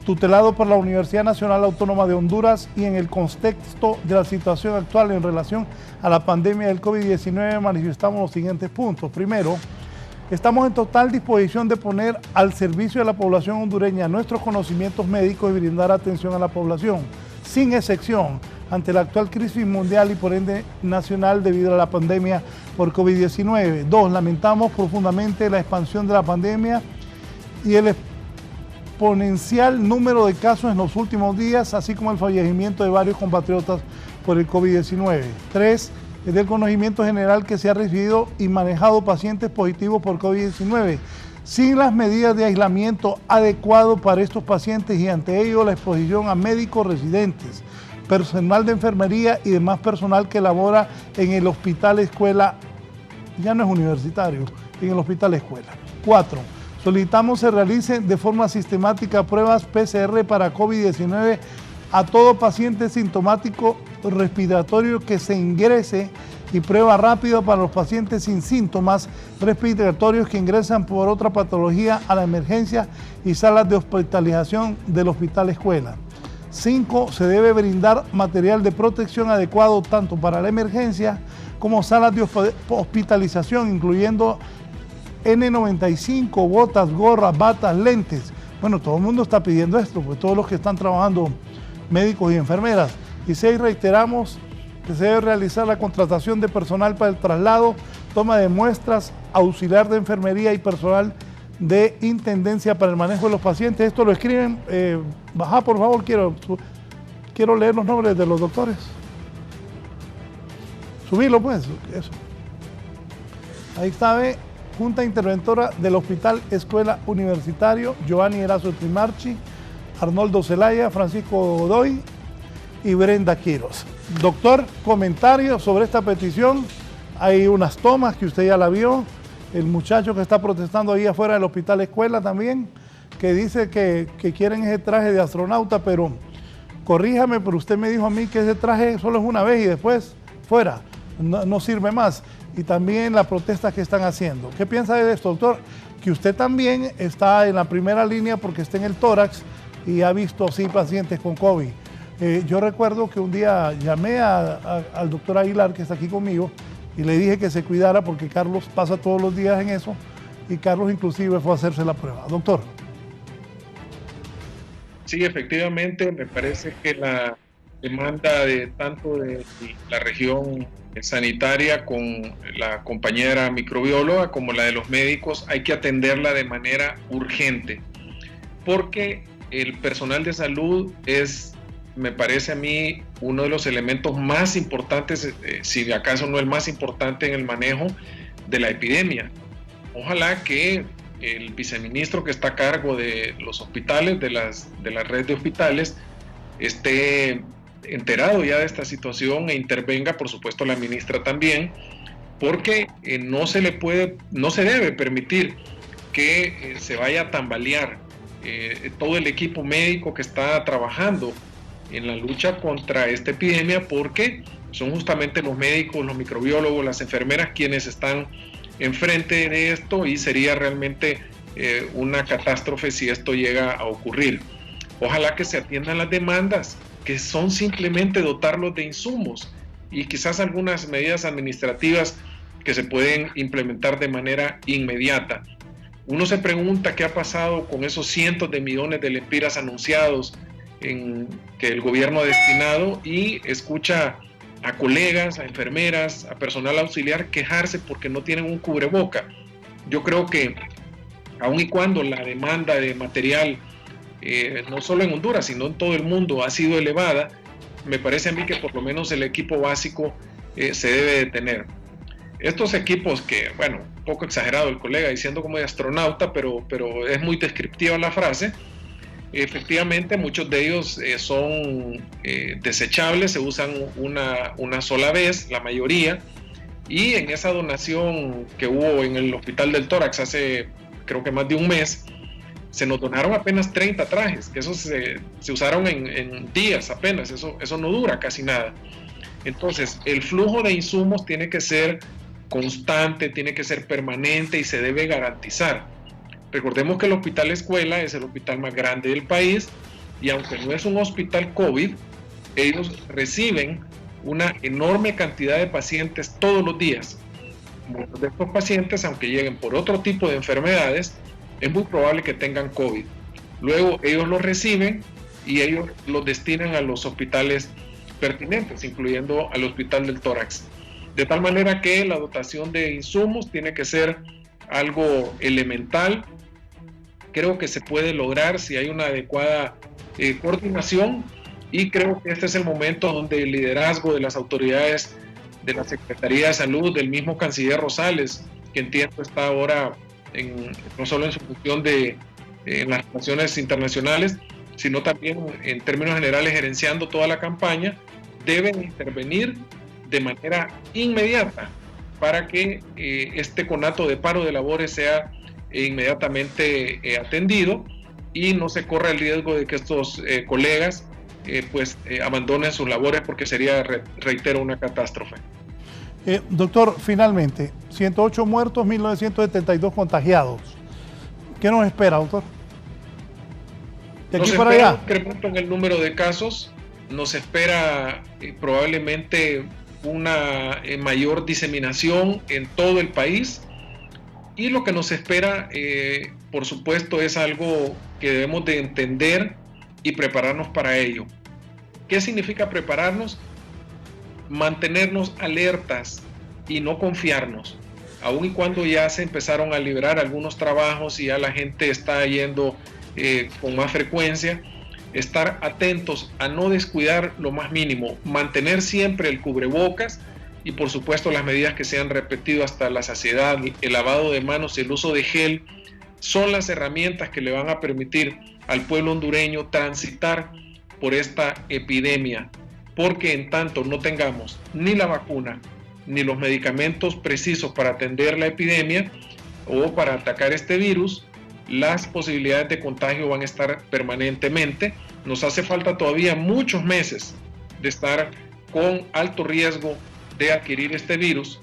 tutelado por la Universidad Nacional Autónoma de Honduras y en el contexto de la situación actual en relación a la pandemia del COVID-19, manifestamos los siguientes puntos. Primero, estamos en total disposición de poner al servicio de la población hondureña nuestros conocimientos médicos y brindar atención a la población, sin excepción, ante la actual crisis mundial y por ende nacional debido a la pandemia por COVID-19. Dos, lamentamos profundamente la expansión de la pandemia y el exponencial número de casos en los últimos días, así como el fallecimiento de varios compatriotas por el COVID-19. 3. Es del conocimiento general que se ha recibido y manejado pacientes positivos por COVID-19, sin las medidas de aislamiento adecuado para estos pacientes y ante ello la exposición a médicos residentes, personal de enfermería y demás personal que labora en el hospital escuela, ya no es universitario, en el hospital escuela. 4. Solicitamos se realicen de forma sistemática pruebas PCR para COVID-19 a todo paciente sintomático respiratorio que se ingrese y prueba rápida para los pacientes sin síntomas respiratorios que ingresan por otra patología a la emergencia y salas de hospitalización del hospital escuela. 5. Se debe brindar material de protección adecuado tanto para la emergencia como salas de hospitalización, incluyendo N95, botas, gorras, batas, lentes. Bueno, todo el mundo está pidiendo esto, pues todos los que están trabajando, médicos y enfermeras. Y 6, reiteramos que se debe realizar la contratación de personal para el traslado, toma de muestras, auxiliar de enfermería y personal de intendencia para el manejo de los pacientes. Esto lo escriben, baja por favor, quiero leer los nombres de los doctores. Subilo pues, eso. Ahí está, Junta Interventora del Hospital Escuela Universitario, Giovanni Erazo Trimarchi, Arnoldo Zelaya, Francisco Godoy y Brenda Quiroz. Doctor, comentarios sobre esta petición. Hay unas tomas que usted ya la vio. El muchacho que está protestando ahí afuera del Hospital Escuela también, que dice que quieren ese traje de astronauta, pero corríjame, pero usted me dijo a mí que ese traje solo es una vez y después fuera, no sirve más. Y también las protestas que están haciendo. ¿Qué piensa de esto, doctor? Que usted también está en la primera línea porque está en el tórax y ha visto así pacientes con COVID. Yo recuerdo que un día llamé al doctor Aguilar, que está aquí conmigo, y le dije que se cuidara porque Carlos pasa todos los días en eso, y Carlos inclusive fue a hacerse la prueba. Doctor. Sí, efectivamente, me parece que la demanda de tanto de la región sanitaria con la compañera microbióloga como la de los médicos hay que atenderla de manera urgente, porque el personal de salud es, me parece a mí, uno de los elementos más importantes, si acaso no el más importante en el manejo de la epidemia. Ojalá que el viceministro que está a cargo de los hospitales, de la red de hospitales, esté enterado ya de esta situación e intervenga, por supuesto la ministra también, porque no se debe permitir que se vaya a tambalear todo el equipo médico que está trabajando en la lucha contra esta epidemia, porque son justamente los médicos, los microbiólogos, las enfermeras quienes están enfrente de esto, y sería realmente una catástrofe si esto llega a ocurrir. Ojalá que se atiendan las demandas, que son simplemente dotarlos de insumos y quizás algunas medidas administrativas que se pueden implementar de manera inmediata. Uno se pregunta qué ha pasado con esos cientos de millones de lempiras anunciados que el gobierno ha destinado, y escucha a colegas, a enfermeras, a personal auxiliar quejarse porque no tienen un cubreboca. Yo creo que aun y cuando la demanda de material no solo en Honduras sino en todo el mundo ha sido elevada, me parece a mí que por lo menos el equipo básico se debe de tener. Estos equipos que, bueno, un poco exagerado el colega diciendo como de astronauta, pero es muy descriptiva la frase. Efectivamente, muchos de ellos son desechables, se usan una sola vez, la mayoría, y en esa donación que hubo en el Hospital del Tórax hace creo que más de un mes, se nos donaron apenas 30 trajes, que esos se usaron en días apenas, eso no dura casi nada. Entonces, el flujo de insumos tiene que ser constante, tiene que ser permanente y se debe garantizar. Recordemos que el Hospital Escuela es el hospital más grande del país, y aunque no es un hospital COVID, ellos reciben una enorme cantidad de pacientes todos los días. Muchos de estos pacientes, aunque lleguen por otro tipo de enfermedades, es muy probable que tengan COVID. Luego ellos los reciben y ellos los destinan a los hospitales pertinentes, incluyendo al Hospital del Tórax. De tal manera que la dotación de insumos tiene que ser algo elemental. Creo que se puede lograr si hay una adecuada coordinación, y creo que este es el momento donde el liderazgo de las autoridades de la Secretaría de Salud, del mismo canciller Rosales, que entiendo está ahora no solo en su función de las relaciones internacionales, sino también en términos generales gerenciando toda la campaña, deben intervenir de manera inmediata para que este conato de paro de labores sea inmediatamente atendido y no se corra el riesgo de que estos colegas abandonen sus labores, porque sería, reitero, una catástrofe. Doctor, finalmente, 108 muertos, 1972 contagiados. ¿Qué nos espera, doctor? ¿De aquí para allá? Nos espera un incremento en el número de casos, nos espera probablemente una mayor diseminación en todo el país, y lo que nos espera, por supuesto, es algo que debemos de entender y prepararnos para ello. ¿Qué significa prepararnos? Mantenernos alertas y no confiarnos, aun y cuando ya se empezaron a liberar algunos trabajos y ya la gente está yendo con más frecuencia. Estar atentos a no descuidar lo más mínimo, mantener siempre el cubrebocas y por supuesto las medidas que se han repetido hasta la saciedad, el lavado de manos y el uso de gel, son las herramientas que le van a permitir al pueblo hondureño transitar por esta epidemia, porque en tanto no tengamos ni la vacuna ni los medicamentos precisos para atender la epidemia o para atacar este virus, las posibilidades de contagio van a estar permanentemente. Nos hace falta todavía muchos meses de estar con alto riesgo de adquirir este virus,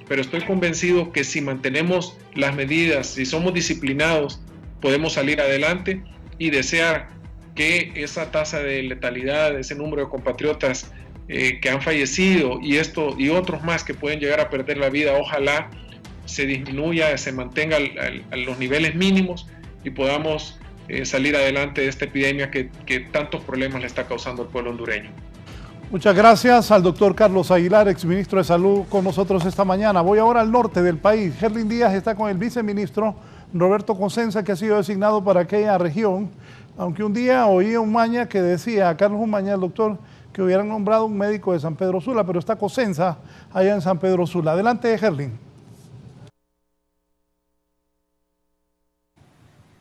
pero estoy convencido que si mantenemos las medidas, si somos disciplinados, podemos salir adelante, y desear que esa tasa de letalidad, ese número de compatriotas que han fallecido y otros más que pueden llegar a perder la vida, ojalá se disminuya, se mantenga a los niveles mínimos y podamos salir adelante de esta epidemia que tantos problemas le está causando al pueblo hondureño. Muchas gracias al doctor Carlos Aguilar, exministro de Salud, con nosotros esta mañana. Voy ahora al norte del país. Herlin Díaz está con el viceministro Roberto Cosenza, que ha sido designado para aquella región, aunque un día oí a Umaña que decía, a Carlos Umaña, el doctor, que hubieran nombrado un médico de San Pedro Sula, pero está Cosenza allá en San Pedro Sula. Adelante, Herlin.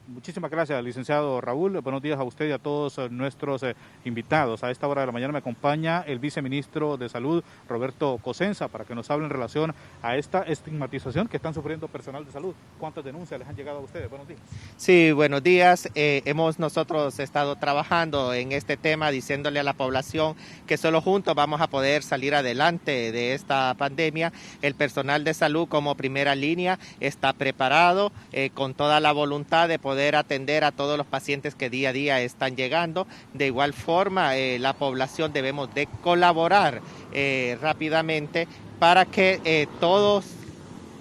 Muchísimas gracias, licenciado Raúl. Buenos días a usted y a todos nuestros invitados. A esta hora de la mañana me acompaña el viceministro de Salud, Roberto Cosenza, para que nos hable en relación a esta estigmatización que están sufriendo personal de salud. ¿Cuántas denuncias les han llegado a ustedes? Buenos días. Sí, buenos días. Hemos nosotros estado trabajando en este tema, diciéndole a la población que solo juntos vamos a poder salir adelante de esta pandemia. El personal de salud como primera línea está preparado con toda la voluntad de poder atender a todos los pacientes que día a día están llegando. De igual forma, la población debemos de colaborar rápidamente para que todos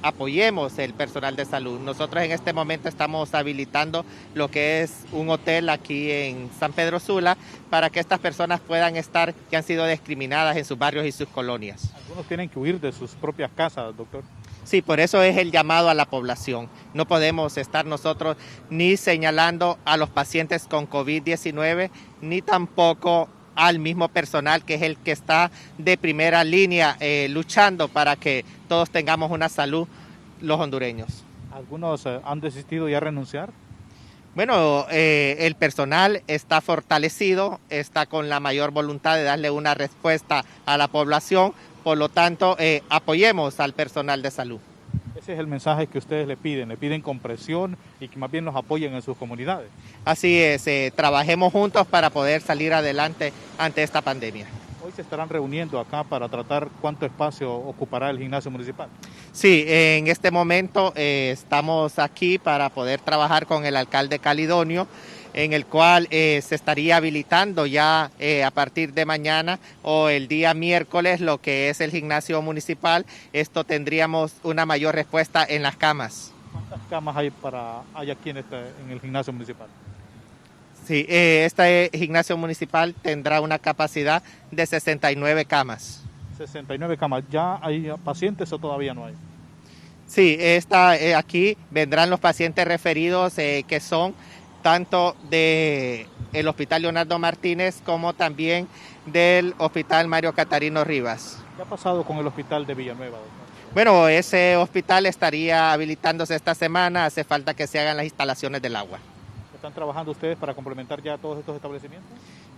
apoyemos el personal de salud. Nosotros en este momento estamos habilitando lo que es un hotel aquí en San Pedro Sula para que estas personas puedan estar, que han sido discriminadas en sus barrios y sus colonias. Algunos tienen que huir de sus propias casas, doctor. Sí, por eso es el llamado a la población. No podemos estar nosotros ni señalando a los pacientes con COVID-19, ni tampoco al mismo personal que es el que está de primera línea luchando para que todos tengamos una salud, los hondureños. ¿Algunos han desistido ya a renunciar? Bueno, el personal está fortalecido, está con la mayor voluntad de darle una respuesta a la población. Por lo tanto, apoyemos al personal de salud. Ese es el mensaje que ustedes le piden comprensión y que más bien los apoyen en sus comunidades. Así es, trabajemos juntos para poder salir adelante ante esta pandemia. Hoy se estarán reuniendo acá para tratar cuánto espacio ocupará el gimnasio municipal. Sí, en este momento estamos aquí para poder trabajar con el alcalde Calidonio, en el cual se estaría habilitando ya a partir de mañana o el día miércoles lo que es el gimnasio municipal. Esto tendríamos una mayor respuesta en las camas. ¿Cuántas camas hay aquí en el gimnasio municipal? Sí, este gimnasio municipal tendrá una capacidad de 69 camas. 69 camas. ¿Ya hay pacientes o todavía no hay? Sí, aquí vendrán los pacientes referidos que son tanto del Hospital Leonardo Martínez como también del Hospital Mario Catarino Rivas. ¿Qué ha pasado con el Hospital de Villanueva, doctor? Bueno, ese hospital estaría habilitándose esta semana, hace falta que se hagan las instalaciones del agua. ¿Están trabajando ustedes para complementar ya todos estos establecimientos?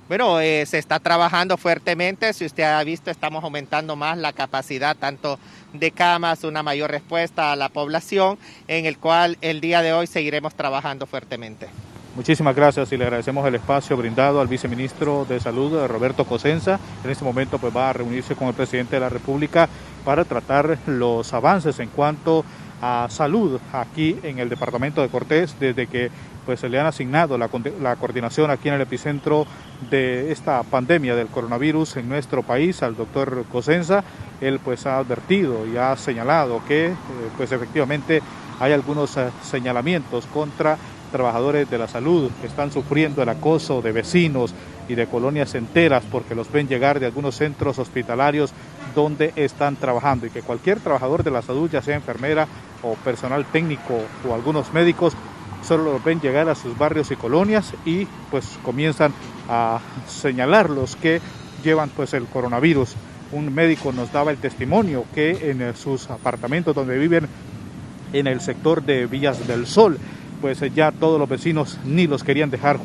Bueno, se está trabajando fuertemente, si usted ha visto estamos aumentando más la capacidad tanto de camas, una mayor respuesta a la población, en el cual el día de hoy seguiremos trabajando fuertemente. Muchísimas gracias y le agradecemos el espacio brindado al viceministro de Salud, Roberto Cosenza. En este momento pues va a reunirse con el presidente de la República para tratar los avances en cuanto a salud aquí en el departamento de Cortés, desde que pues se le han asignado la coordinación aquí en el epicentro de esta pandemia del coronavirus en nuestro país al doctor Cosenza. Él pues ha advertido y ha señalado que pues efectivamente hay algunos señalamientos contra trabajadores de la salud que están sufriendo el acoso de vecinos y de colonias enteras porque los ven llegar de algunos centros hospitalarios donde están trabajando, y que cualquier trabajador de la salud, ya sea enfermera o personal técnico o algunos médicos, solo los ven llegar a sus barrios y colonias y pues comienzan a señalarlos que llevan pues el coronavirus. Un médico nos daba el testimonio que en sus apartamentos donde viven en el sector de Villas del Sol, pues ya todos los vecinos ni los querían dejar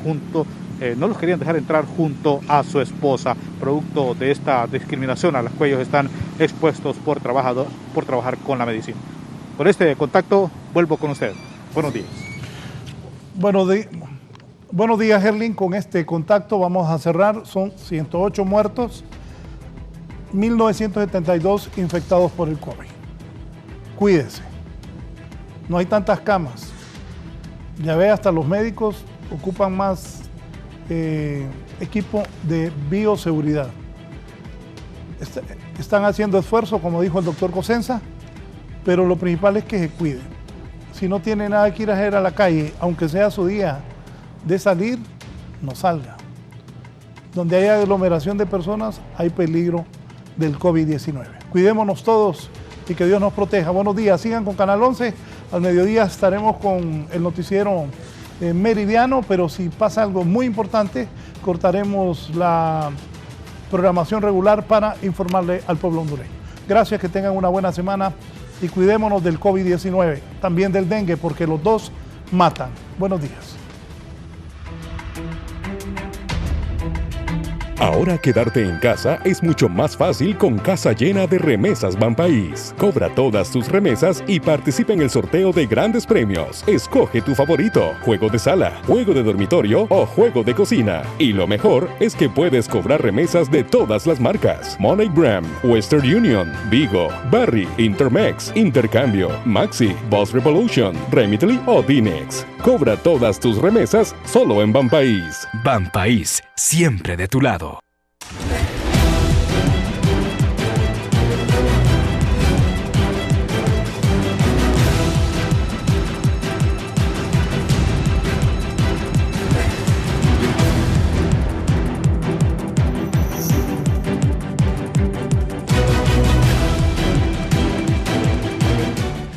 no los querían dejar entrar junto a su esposa, producto de esta discriminación a la que ellos están expuestos por trabajar con la medicina. Por este contacto vuelvo con usted. Buenos días. Buenos días, Herlin. Con este contacto vamos a cerrar. Son 108 muertos, 1.972 infectados por el COVID. Cuídese. No hay tantas camas. Ya ve, hasta los médicos ocupan más equipo de bioseguridad. Están haciendo esfuerzos, como dijo el doctor Cosenza, pero lo principal es que se cuiden. Si no tiene nada que ir a hacer a la calle, aunque sea su día de salir, no salga. Donde haya aglomeración de personas, hay peligro del COVID-19. Cuidémonos todos y que Dios nos proteja. Buenos días, sigan con Canal 11. Al mediodía estaremos con el noticiero meridiano, pero si pasa algo muy importante, cortaremos la programación regular para informarle al pueblo hondureño. Gracias, que tengan una buena semana y cuidémonos del COVID-19, también del dengue, porque los dos matan. Buenos días. Ahora quedarte en casa es mucho más fácil con Casa Llena de Remesas Banpaís. Cobra todas tus remesas y participa en el sorteo de grandes premios. Escoge tu favorito, juego de sala, juego de dormitorio o juego de cocina. Y lo mejor es que puedes cobrar remesas de todas las marcas: MoneyGram, Western Union, Vigo, Barry, Intermex, Intercambio, Maxi, Boss Revolution, Remitly o Dinex. Cobra todas tus remesas solo en Banpaís. Banpaís, siempre de tu lado.